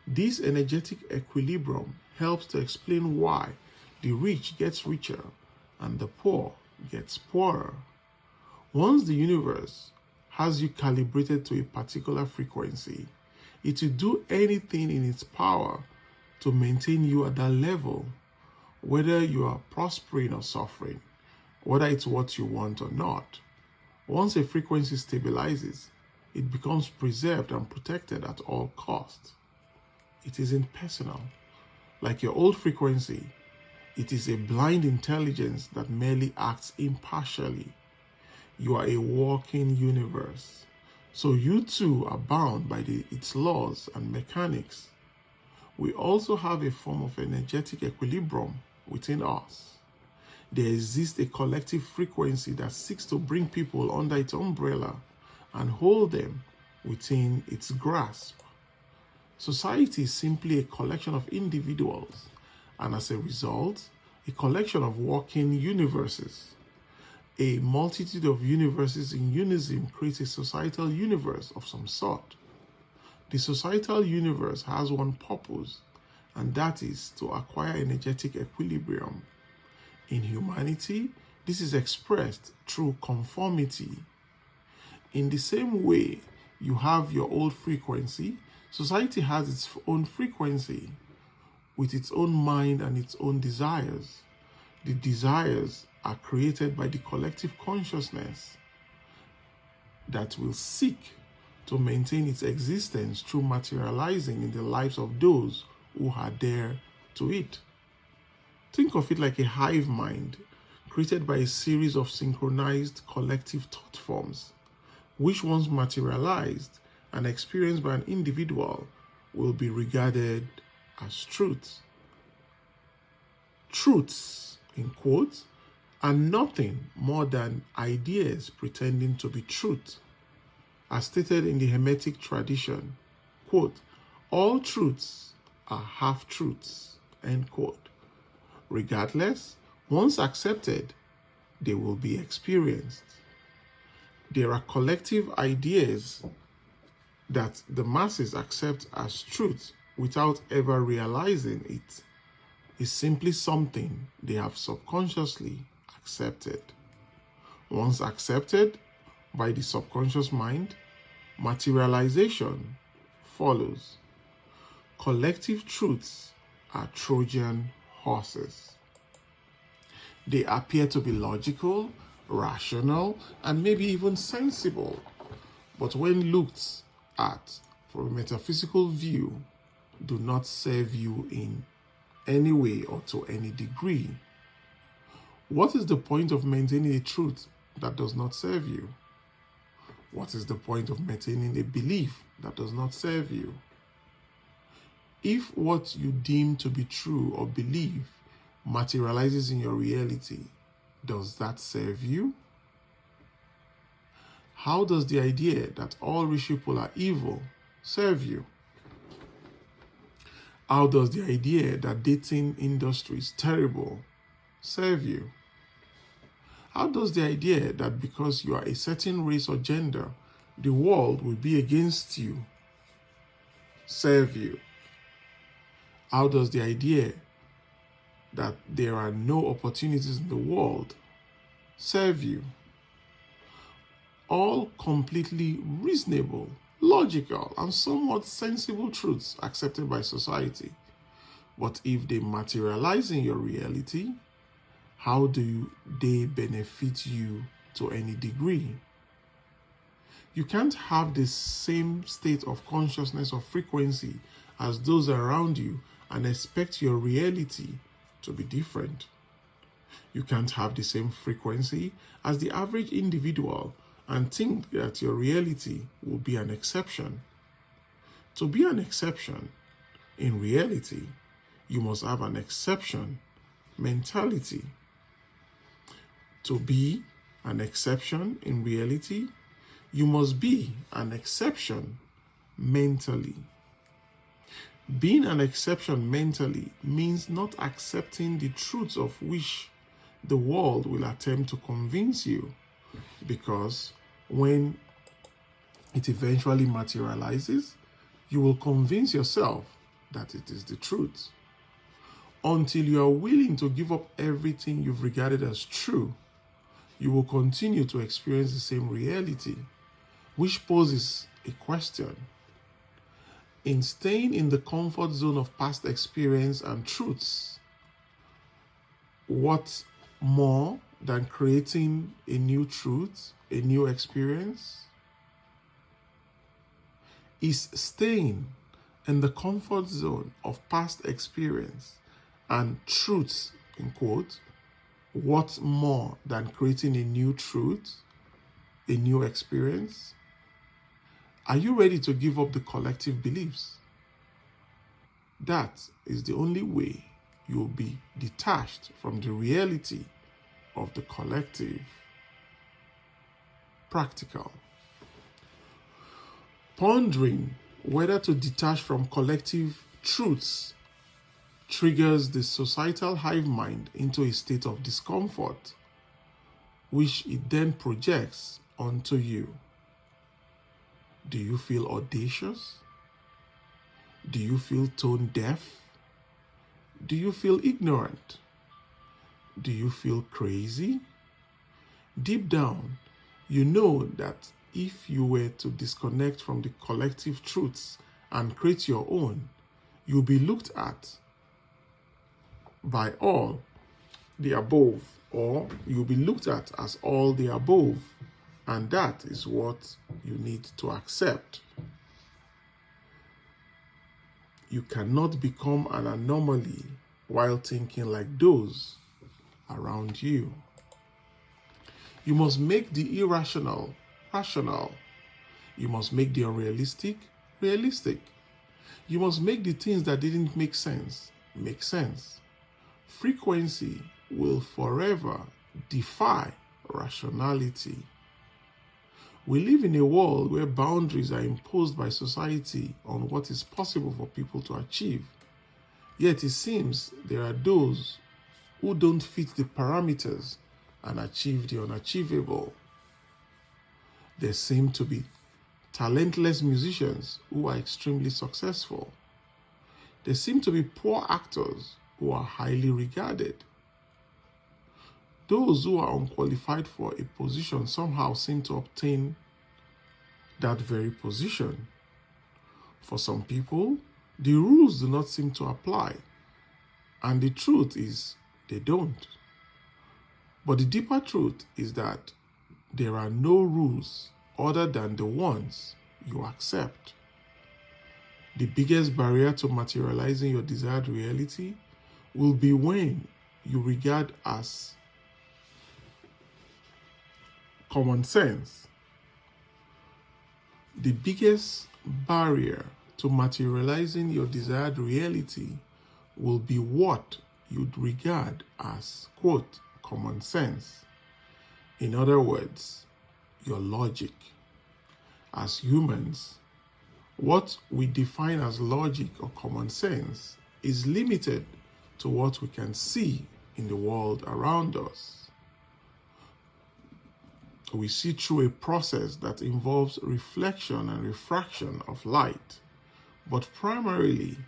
this energetic equilibrium helps to explain why the rich gets richer and the poor gets poorer. Once the universe has you calibrated to a particular frequency, it will do anything in its power to maintain you at that level, whether you are prospering or suffering, whether it's what you want or not. Once a frequency stabilizes, it becomes preserved and protected at all costs. It is impersonal. Like your old frequency, it is a blind intelligence that merely acts impartially. You are a walking universe, so you too are bound by its laws and mechanics. We also have a form of energetic equilibrium within us. There exists a collective frequency that seeks to bring people under its umbrella and hold them within its grasp. Society is simply a collection of individuals, and as a result, a collection of walking universes. A multitude of universes in unison creates a societal universe of some sort. The societal universe has one purpose, and that is to acquire energetic equilibrium. In humanity, this is expressed through conformity. In the same way you have your old frequency, society has its own frequency with its own mind and its own desires. The desires are created by the collective consciousness that will seek to maintain its existence through materializing in the lives of those who adhere to it. Think of it like a hive mind created by a series of synchronized collective thought forms, which once materialized and experienced by an individual will be regarded as truths. Truths, in quotes, are nothing more than ideas pretending to be truth. As stated in the Hermetic tradition, quote, all truths are half-truths, end quote. Regardless, once accepted, they will be experienced. There are collective ideas that the masses accept as truth without ever realizing it. It's simply something they have subconsciously accepted. Once accepted by the subconscious mind, materialization follows. Collective truths are Trojan horses. They appear to be logical, rational, and maybe even sensible, but when looked at from a metaphysical view, do not serve you in any way or to any degree. What is the point of maintaining a truth that does not serve you? What is the point of maintaining a belief that does not serve you? If what you deem to be true or believe materializes in your reality, does that serve you? How does the idea that all rich people are evil serve you? How does the idea that dating industry is terrible serve you? How does the idea that because you are a certain race or gender, the world will be against you serve you? How does the idea that there are no opportunities in the world serve you? All completely reasonable, logical, and somewhat sensible truths accepted by society. But if they materialize in your reality, how do they benefit you to any degree? You can't have the same state of consciousness or frequency as those around you and expect your reality to be different. You can't have the same frequency as the average individual and think that your reality will be an exception. To be an exception in reality, you must have an exception mentality. To be an exception in reality, you must be an exception mentally. Being an exception mentally means not accepting the truths of which the world will attempt to convince you, because when it eventually materializes, you will convince yourself that it is the truth. Until you are willing to give up everything you've regarded as true, you will continue to experience the same reality, which poses a question. In staying in the comfort zone of past experience and truths, what more than creating a new truth, a new experience? Is staying in the comfort zone of past experience and truths, in quote, what more than creating a new truth, a new experience? Are you ready to give up the collective beliefs? That is the only way you will be detached from the reality of the collective. Practical. Pondering whether to detach from collective truths triggers the societal hive mind into a state of discomfort, which it then projects onto you. Do you feel audacious? Do you feel tone deaf? Do you feel ignorant? Do you feel crazy? Deep down, you know that if you were to disconnect from the collective truths and create your own, you'll be looked at by all the above, or you'll be looked at as all the above, and that is what you need to accept. You cannot become an anomaly while thinking like those around you. You must make the irrational rational. You must make the unrealistic realistic. You must make the things that didn't make sense make sense. Frequency will forever defy rationality. We live in a world where boundaries are imposed by society on what is possible for people to achieve. Yet it seems there are those who don't fit the parameters and achieve the unachievable. There seem to be talentless musicians who are extremely successful. There seem to be poor actors who are highly regarded. Those who are unqualified for a position somehow seem to obtain that very position. For some people, the rules do not seem to apply, and the truth is they don't. But the deeper truth is that there are no rules other than the ones you accept. The biggest barrier to materializing your desired reality will be when you regard as common sense. The biggest barrier to materializing your desired reality will be what you'd regard as, quote, common sense. In other words, your logic. As humans, what we define as logic or common sense is limited to what we can see in the world around us. We see through a process that involves reflection and refraction of light, but primarily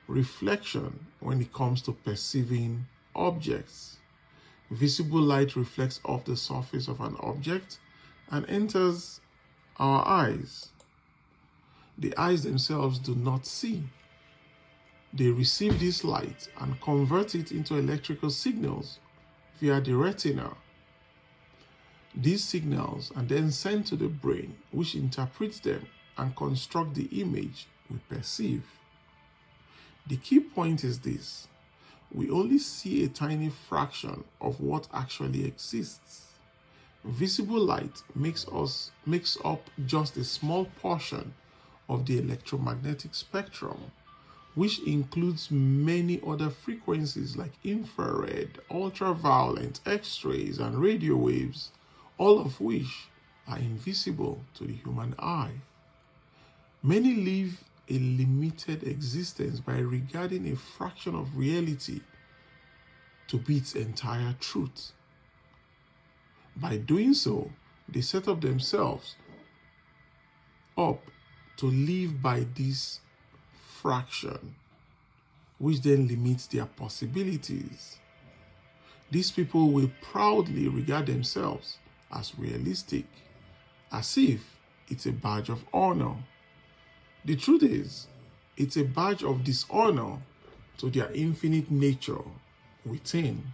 reflection when it comes to perceiving objects. Visible light reflects off the surface of an object and enters our eyes. The eyes themselves do not see. They receive this light and convert it into electrical signals via the retina. These signals are then sent to the brain, which interprets them and constructs the image we perceive. The key point is this: we only see a tiny fraction of what actually exists. Visible light makes up just a small portion of the electromagnetic spectrum, which includes many other frequencies like infrared, ultraviolet, X-rays, and radio waves, all of which are invisible to the human eye. Many live a limited existence by regarding a fraction of reality to be its entire truth. By doing so, they set up themselves up to live by this fraction, which then limits their possibilities. These people will proudly regard themselves as realistic, as if it's a badge of honor. The truth is, it's a badge of dishonor to their infinite nature within.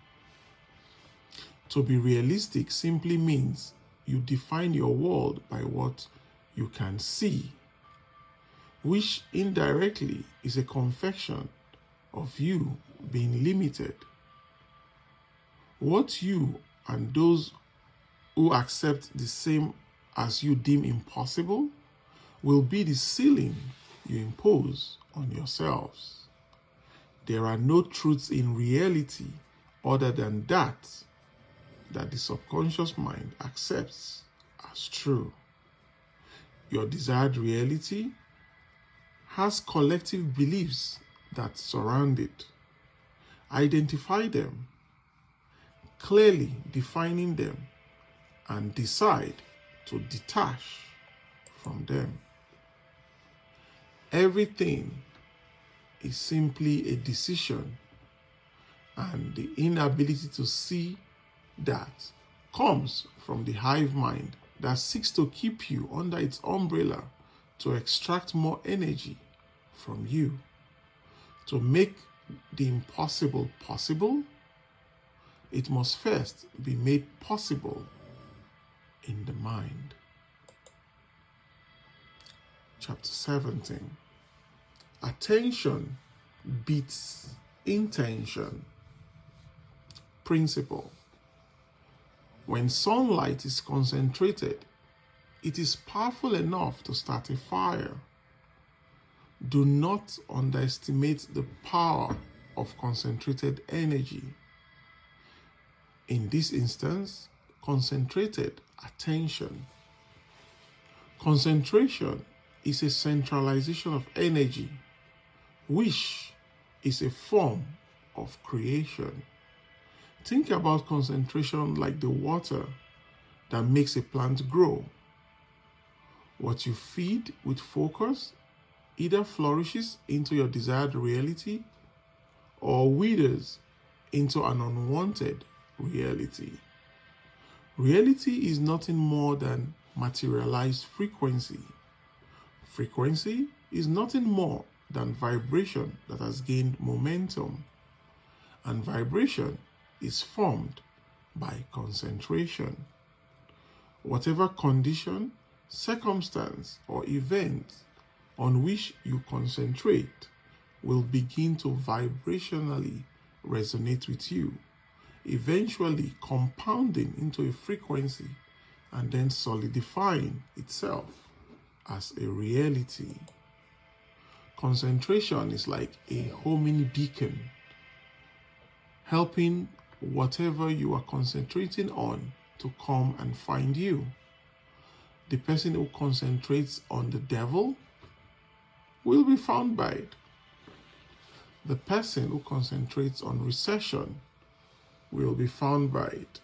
To be realistic simply means you define your world by what you can see, which indirectly is a confession of you being limited. What you and those who accept the same as you deem impossible will be the ceiling you impose on yourselves. There are no truths in reality other than that the subconscious mind accepts as true. Your desired reality has collective beliefs that surround it. Identify them, clearly defining them, and decide to detach from them. Everything is simply a decision, and the inability to see that comes from the hive mind that seeks to keep you under its umbrella to extract more energy from you. To make the impossible possible, it must first be made possible in the mind. Chapter 17. Attention beats intention. Principle. When sunlight is concentrated, it is powerful enough to start a fire. Do not underestimate the power of concentrated energy. In this instance, concentrated attention. Concentration is a centralization of energy, which is a form of creation. Think about concentration like the water that makes a plant grow. What you feed with focus either flourishes into your desired reality or withers into an unwanted reality. Reality is nothing more than materialized frequency. Frequency is nothing more than vibration that has gained momentum, and vibration is formed by concentration. Whatever condition, circumstance, or event on which you concentrate will begin to vibrationally resonate with you, eventually compounding into a frequency and then solidifying itself as a reality. Concentration is like a homing beacon, helping whatever you are concentrating on to come and find you. The person who concentrates on the devil will be found by it. The person who concentrates on recession will be found by it.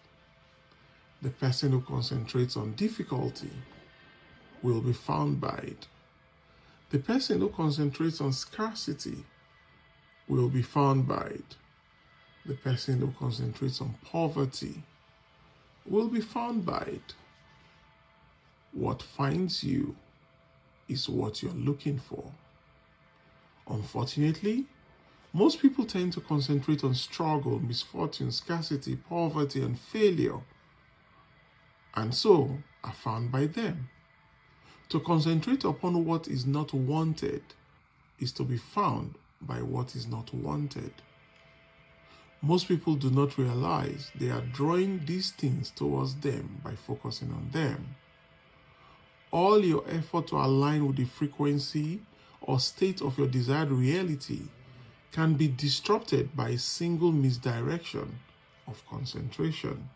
The person who concentrates on difficulty will be found by it. The person who concentrates on scarcity will be found by it. The person who concentrates on poverty will be found by it. What finds you is what you're looking for. Unfortunately, most people tend to concentrate on struggle, misfortune, scarcity, poverty, and failure, and so are found by them. To concentrate upon what is not wanted is to be found by what is not wanted. Most people do not realize they are drawing these things towards them by focusing on them. All your effort to align with the frequency or state of your desired reality can be disrupted by a single misdirection of concentration.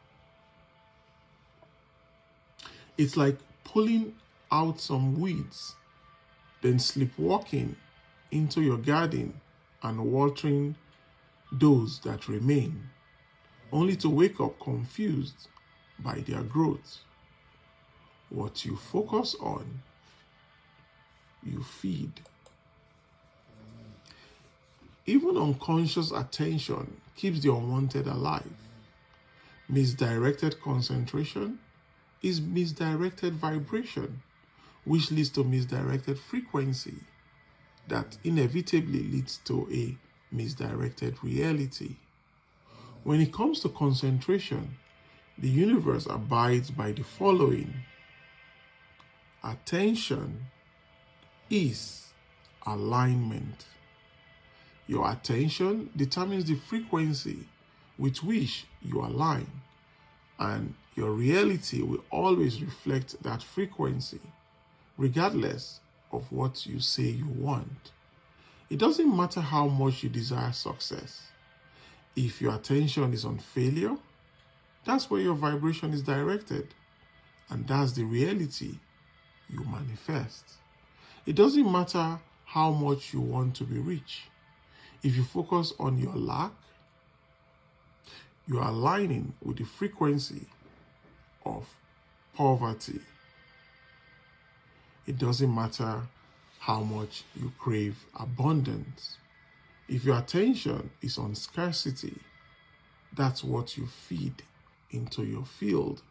It's like pulling out some weeds, then sleepwalking into your garden and watering those that remain, only to wake up confused by their growth. What you focus on, you feed. Even unconscious attention keeps the unwanted alive. Misdirected concentration is misdirected vibration, which leads to misdirected frequency that inevitably leads to a misdirected reality. When it comes to concentration, the universe abides by the following. Attention is alignment. Your attention determines the frequency with which you align, and your reality will always reflect that frequency, regardless of what you say you want. It doesn't matter how much you desire success. If your attention is on failure, that's where your vibration is directed, and that's the reality you manifest. It doesn't matter how much you want to be rich. If you focus on your lack, you are aligning with the frequency of poverty. It doesn't matter how much you crave abundance. If your attention is on scarcity, that's what you feed into your field.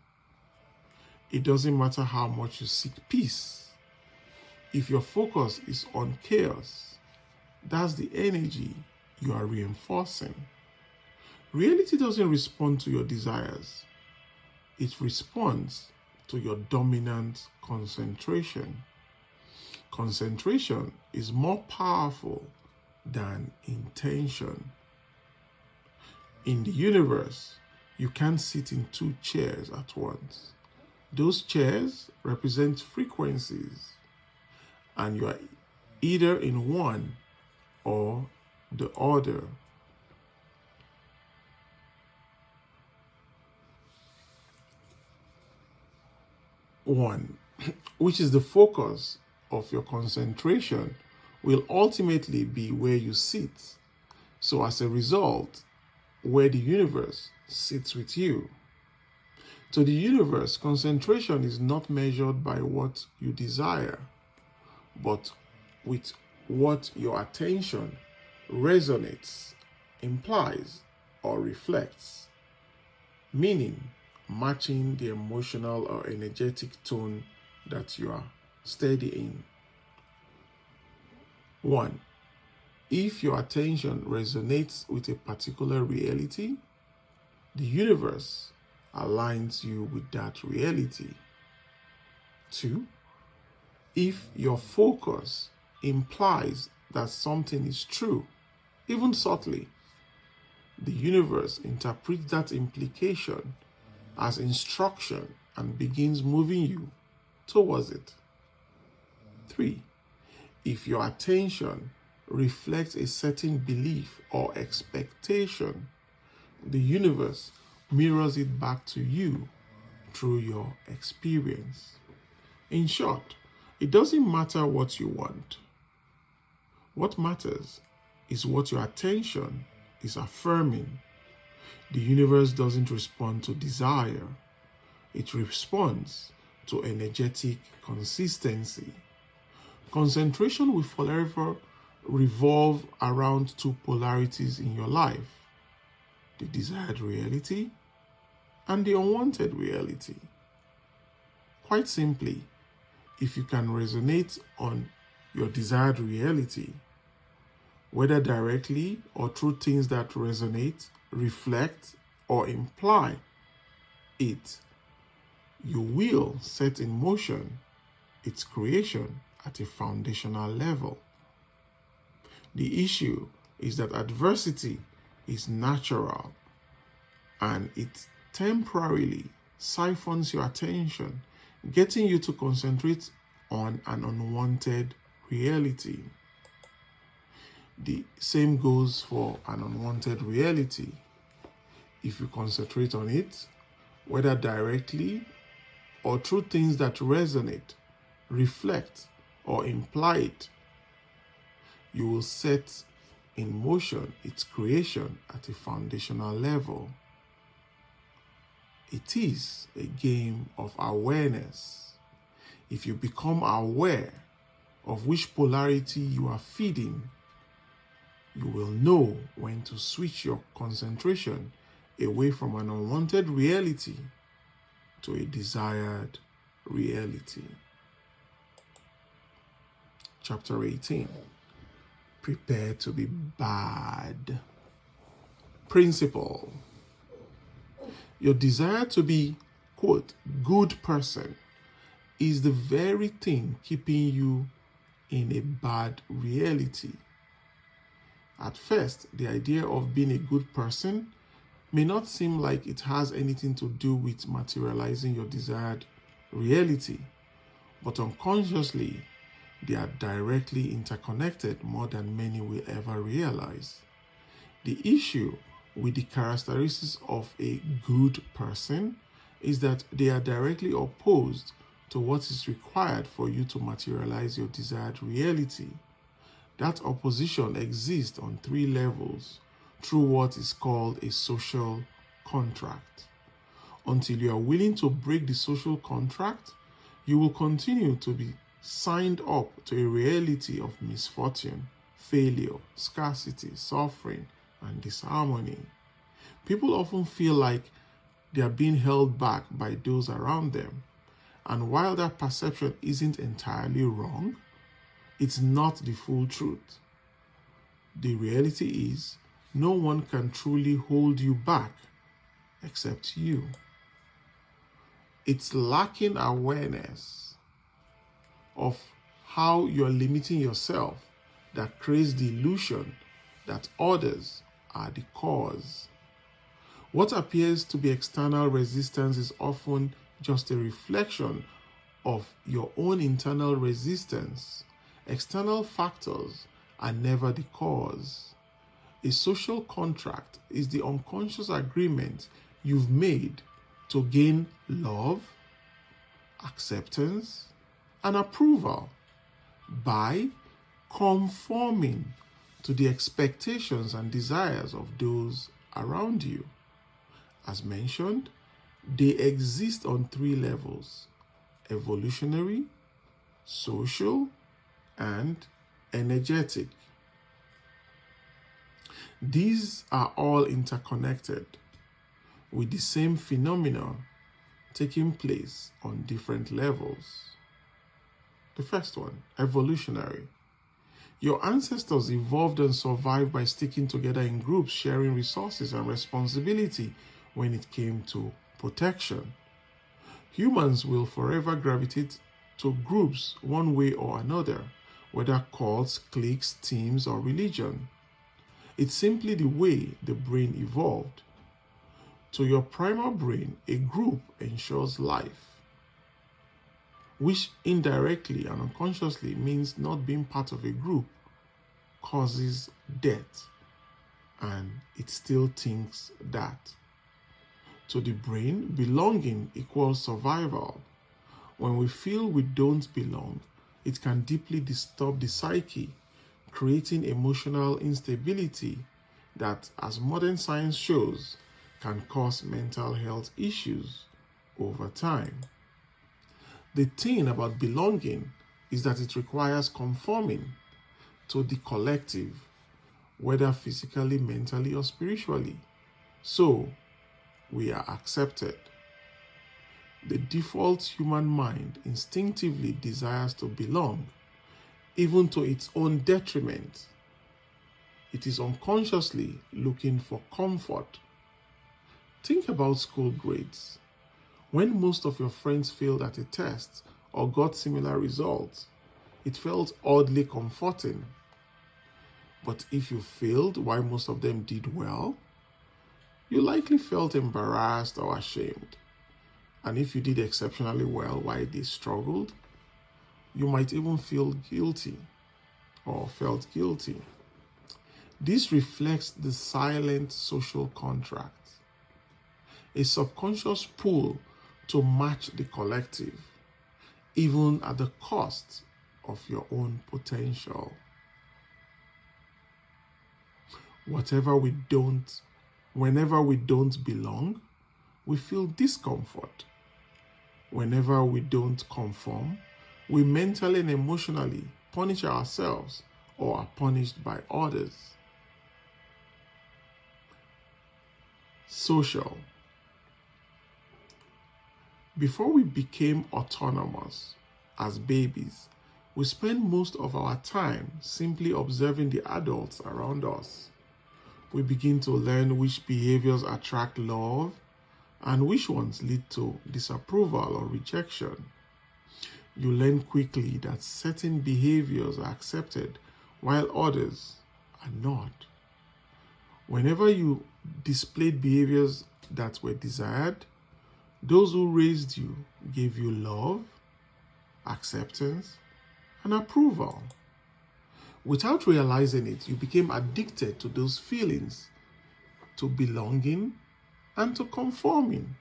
It doesn't matter how much you seek peace. If your focus is on chaos, that's the energy you are reinforcing. Reality doesn't respond to your desires. It responds to your dominant concentration. Concentration is more powerful than intention. In the universe, you can't sit in 2 chairs at once. Those chairs represent frequencies, and you are either in one or the other. One, which is the focus of your concentration, will ultimately be where you sit. So as a result, where the universe sits with you. To the universe, concentration is not measured by what you desire, but with what your attention resonates, implies, or reflects, meaning matching the emotional or energetic tone that you are steady in. 1. If your attention resonates with a particular reality, the universe aligns you with that reality. 2. If your focus implies that something is true, even subtly, the universe interprets that implication as instruction and begins moving you towards it. 3. If your attention reflects a certain belief or expectation, the universe mirrors it back to you through your experience. In short, it doesn't matter what you want. What matters is what your attention is affirming. The universe doesn't respond to desire. It responds to energetic consistency. Concentration will forever revolve around 2 polarities in your life: the desired reality and the unwanted reality. Quite simply, if you can resonate on your desired reality, whether directly or through things that resonate, reflect, or imply it, you will set in motion its creation at a foundational level. The issue is that adversity is natural, and it temporarily siphons your attention, getting you to concentrate on an unwanted reality. The same goes for an unwanted reality. If you concentrate on it, whether directly or through things that resonate, reflect, or imply it, you will set in motion its creation at a foundational level. It is a game of awareness. If you become aware of which polarity you are feeding, you will know when to switch your concentration away from an unwanted reality to a desired reality. Chapter 18. Prepare to be bad. Principle. Your desire to be, quote, good person is the very thing keeping you in a bad reality. At first, the idea of being a good person may not seem like it has anything to do with materializing your desired reality, but unconsciously, they are directly interconnected more than many will ever realize. The issue with the characteristics of a good person is that they are directly opposed to what is required for you to materialize your desired reality. That opposition exists on 3 levels through what is called a social contract. Until you are willing to break the social contract, you will continue to be signed up to a reality of misfortune, failure, scarcity, suffering, and disharmony. People often feel like they are being held back by those around them. And while that perception isn't entirely wrong, it's not the full truth. The reality is, no one can truly hold you back except you. It's lacking awareness of how you're limiting yourself that creates the illusion that others are the cause. What appears to be external resistance is often just a reflection of your own internal resistance. External factors are never the cause. A social contract is the unconscious agreement you've made to gain love, acceptance, and approval by conforming to the expectations and desires of those around you. As mentioned, they exist on 3 levels: evolutionary, social, and energetic. These are all interconnected with the same phenomena taking place on different levels. The first one, evolutionary. Your ancestors evolved and survived by sticking together in groups, sharing resources and responsibility when it came to protection. Humans will forever gravitate to groups one way or another, whether cults, cliques, teams, or religion. It's simply the way the brain evolved. To your primal brain, a group ensures life, which indirectly and unconsciously means not being part of a group causes death, and it still thinks that. To the brain, belonging equals survival. When we feel we don't belong, it can deeply disturb the psyche, creating emotional instability that, as modern science shows, can cause mental health issues over time. The thing about belonging is that it requires conforming to the collective, whether physically, mentally, or spiritually. So, we are accepted. The default human mind instinctively desires to belong, even to its own detriment. It is unconsciously looking for comfort. Think about school grades. When most of your friends failed at a test or got similar results, it felt oddly comforting. But if you failed while most of them did well, you likely felt embarrassed or ashamed. And if you did exceptionally well while they struggled, you might even feel guilty or felt guilty. This reflects the silent social contract, a subconscious pull to match the collective, even at the cost of your own potential. Whenever we don't belong, we feel discomfort. Whenever we don't conform, we mentally and emotionally punish ourselves or are punished by others. Social. Before we became autonomous as babies, we spend most of our time simply observing the adults around us. We begin to learn which behaviors attract love and which ones lead to disapproval or rejection. You learn quickly that certain behaviors are accepted while others are not. Whenever you displayed behaviors that were desired, those who raised you gave you love, acceptance, and approval. Without realizing it, you became addicted to those feelings, to belonging, and to conforming.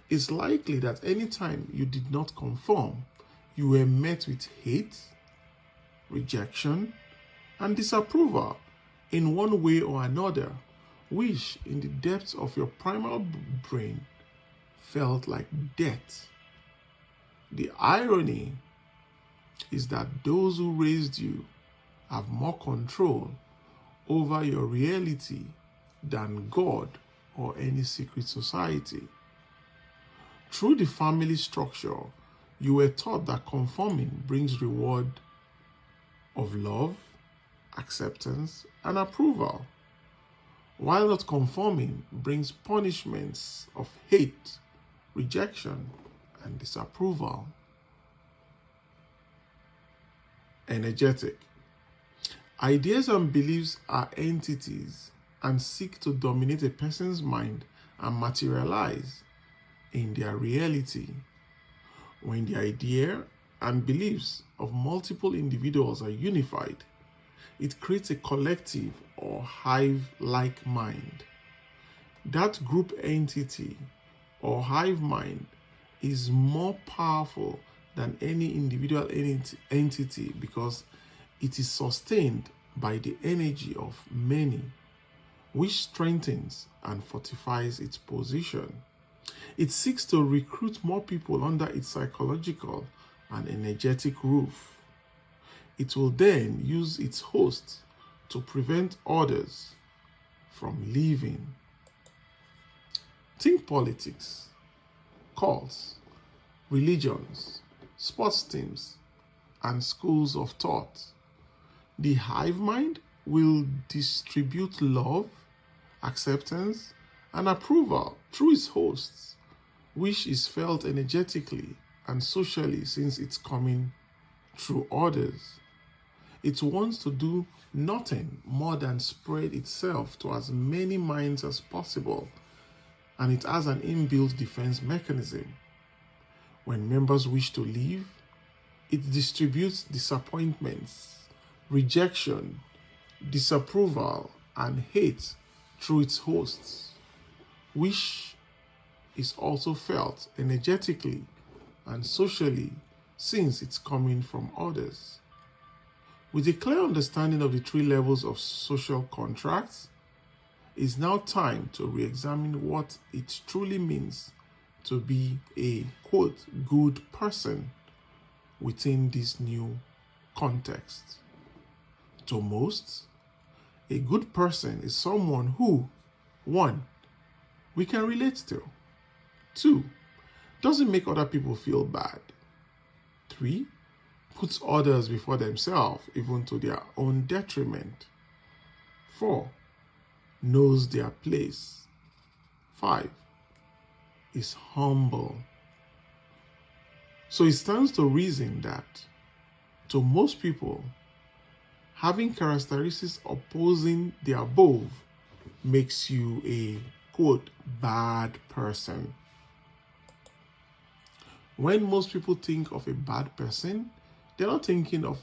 It's likely that anytime you did not conform, you were met with hate, rejection, and disapproval in one way or another, which in the depths of your primal brain felt like death. The irony is that those who raised you have more control over your reality than God or any secret society. Through the family structure, you were taught that conforming brings reward of love, acceptance, and approval, while not conforming brings punishments of hate, rejection, and disapproval. Energetic. Ideas and beliefs are entities and seek to dominate a person's mind and materialize in their reality. When the idea and beliefs of multiple individuals are unified, it creates a collective or hive-like mind. That group entity or hive mind is more powerful than any individual entity because it is sustained by the energy of many, which strengthens and fortifies its position. It seeks to recruit more people under its psychological and energetic roof. It will then use its hosts to prevent others from leaving. Think politics, cults, religions, sports teams, and schools of thought. The hive mind will distribute love, acceptance, and approval through its hosts, which is felt energetically and socially since it's coming through others. It wants to do nothing more than spread itself to as many minds as possible, and it has an inbuilt defense mechanism. When members wish to leave, it distributes disappointments, rejection, disapproval, and hate through its hosts, which is also felt energetically and socially since it's coming from others. With a clear understanding of the three levels of social contracts, it's now time to re-examine what it truly means to be a, quote, good person within this new context. To most, a good person is someone who, 1, we can relate to, 2, doesn't make other people feel bad, 3, puts others before themselves, even to their own detriment, 4, knows their place, 5, is humble. So it stands to reason that, to most people, having characteristics opposing the above makes you a, quote, bad person. When most people think of a bad person, they're not thinking of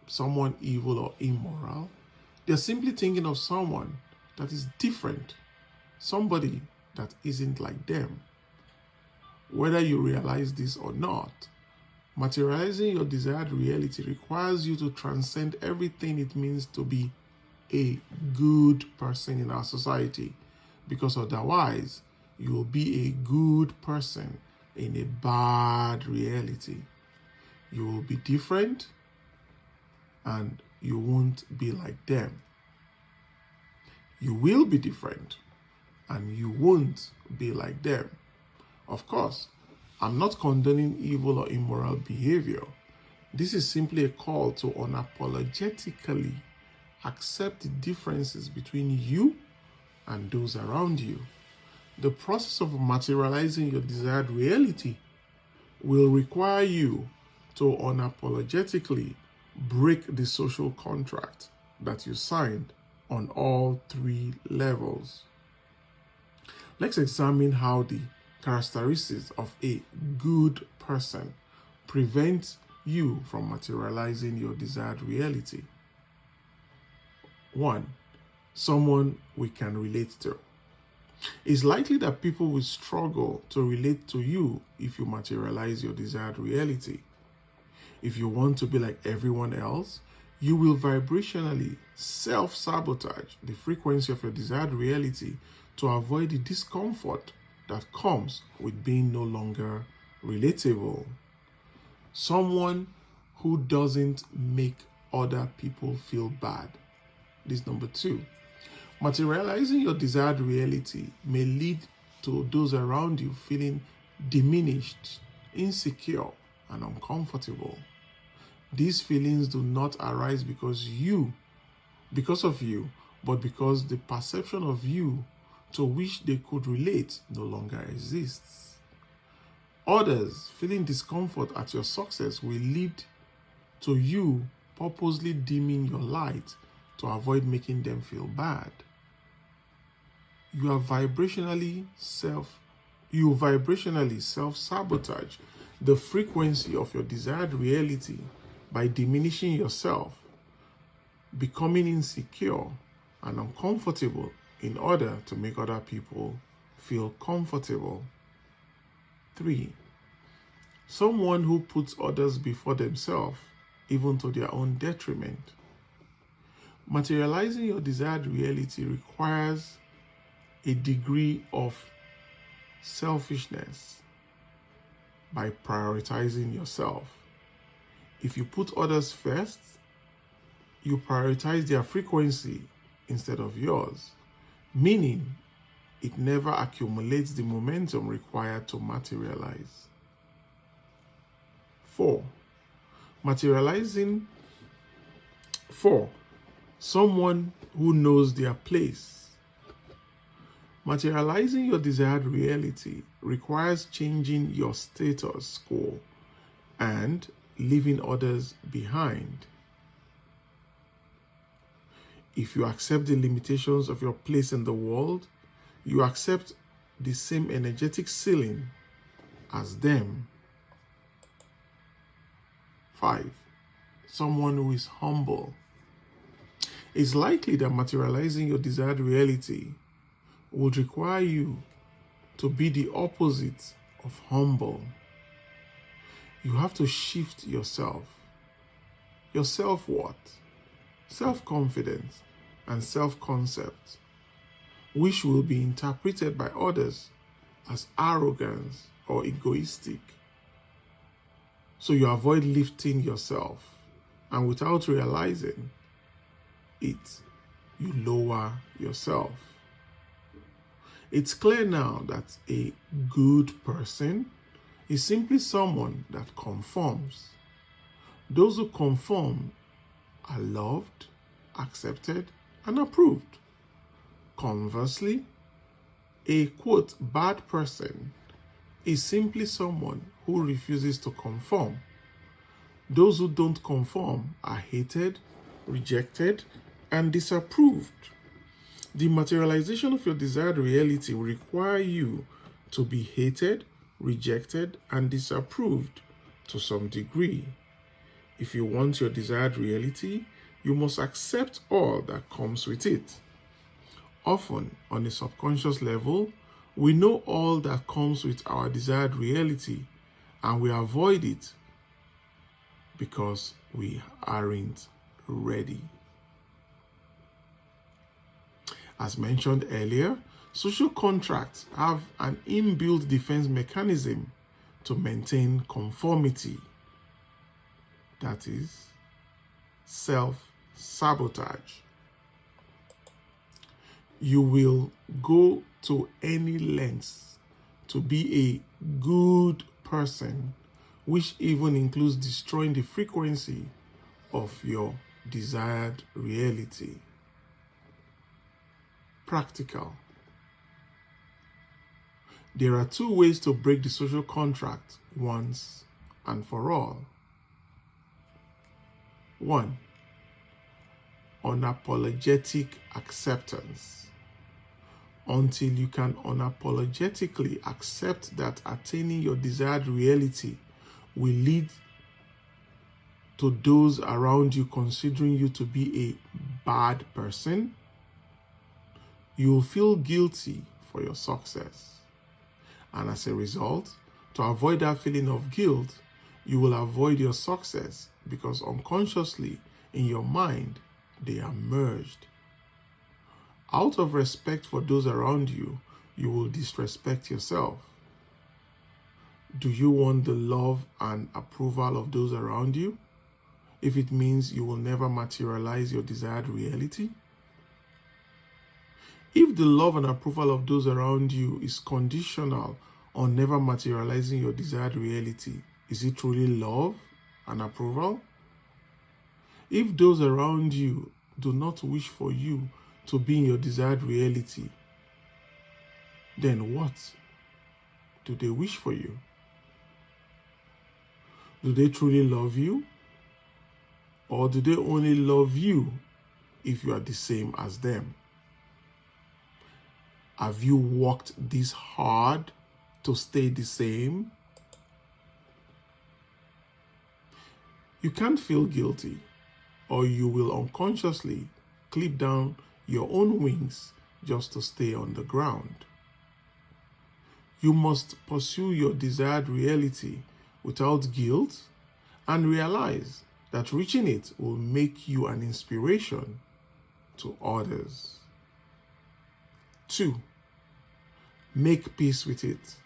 someone evil or immoral. They're simply thinking of someone that is different, somebody that isn't like them. Whether you realize this or not, materializing your desired reality requires you to transcend everything it means to be a good person in our society, because otherwise you will be a good person in a bad reality. You will be different and you won't be like them. You will be different and you won't be like them. Of course, I'm not condoning evil or immoral behavior. This is simply a call to unapologetically accept the differences between you and those around you. The process of materializing your desired reality will require you to unapologetically break the social contract that you signed on all three levels. Let's examine how the characteristics of a good person prevent you from materializing your desired reality. 1. Someone we can relate to. It's likely that people will struggle to relate to you if you materialize your desired reality. If you want to be like everyone else, you will vibrationally self-sabotage the frequency of your desired reality to avoid the discomfort that comes with being no longer relatable. Someone who doesn't make other people feel bad. This is number 2. Materializing your desired reality may lead to those around you feeling diminished, insecure, and uncomfortable. These feelings do not arise because of you, but because the perception of you to which they could relate no longer exists. Others feeling discomfort at your success will lead to you purposely dimming your light to avoid making them feel bad. You vibrationally self-sabotage the frequency of your desired reality by diminishing yourself, becoming insecure and uncomfortable in order to make other people feel comfortable. 3. Someone who puts others before themselves, even to their own detriment. Materializing your desired reality requires a degree of selfishness by prioritizing yourself. If you put others first, you prioritize their frequency instead of yours, meaning it never accumulates the momentum required to materialize. 4. Someone who knows their place. Materializing your desired reality requires changing your status quo and leaving others behind. If you accept the limitations of your place in the world, you accept the same energetic ceiling as them. 5. Someone who is humble. It's likely that materializing your desired reality would require you to be the opposite of humble. You have to shift yourself, your self-worth, self-confidence, and self-concept, which will be interpreted by others as arrogance or egoistic. So you avoid lifting yourself, and without realizing it, you lower yourself. It's clear now that a good person is simply someone that conforms. Those who conform are loved, accepted, and approved. Conversely, a quote bad person is simply someone who refuses to conform. Those who don't conform are hated, rejected, and disapproved. The materialization of your desired reality will require you to be hated, rejected, and disapproved to some degree. If you want your desired reality, you must accept all that comes with it. Often, on a subconscious level, we know all that comes with our desired reality, and we avoid it because we aren't ready. As mentioned earlier, Social contracts have an inbuilt defense mechanism to maintain conformity, that is, self-sabotage. You will go to any lengths to be a good person, which even includes destroying the frequency of your desired reality. Practical. There are two ways to break the social contract once and for all. 1. Unapologetic acceptance. Until you can unapologetically accept that attaining your desired reality will lead to those around you considering you to be a bad person, you will feel guilty for your success. And as a result, to avoid that feeling of guilt, you will avoid your success because unconsciously in your mind, they are merged. Out of respect for those around you, you will disrespect yourself. Do you want the love and approval of those around you, if it means you will never materialize your desired reality? If the love and approval of those around you is conditional on never materializing your desired reality, is it truly love and approval? If those around you do not wish for you to be in your desired reality, then what do they wish for you? Do they truly love you? Or do they only love you if you are the same as them? Have you worked this hard to stay the same? You can't feel guilty, or you will unconsciously clip down your own wings just to stay on the ground. You must pursue your desired reality without guilt and realize that reaching it will make you an inspiration to others. 2. Make peace with it.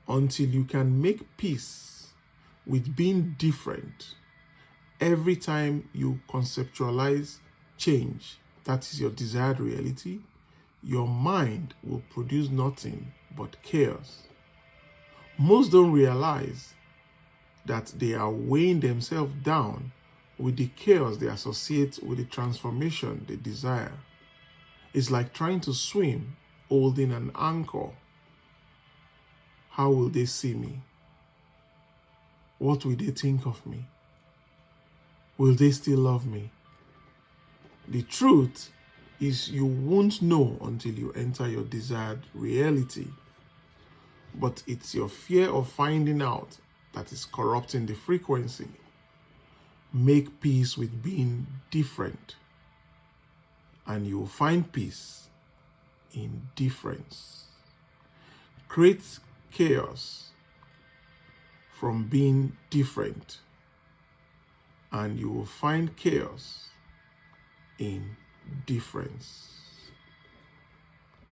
Until you can make peace with being different, every time you conceptualize change, that is your desired reality, your mind will produce nothing but chaos. Most don't realize that they are weighing themselves down with the chaos they associate with the transformation they desire. It's like trying to swim holding an anchor. How will they see me? What will they think of me? Will they still love me? The truth is you won't know until you enter your desired reality. But it's your fear of finding out that is corrupting the frequency. Make peace with being different, and you will find peace in difference. Create chaos from being different, and you will find chaos in difference.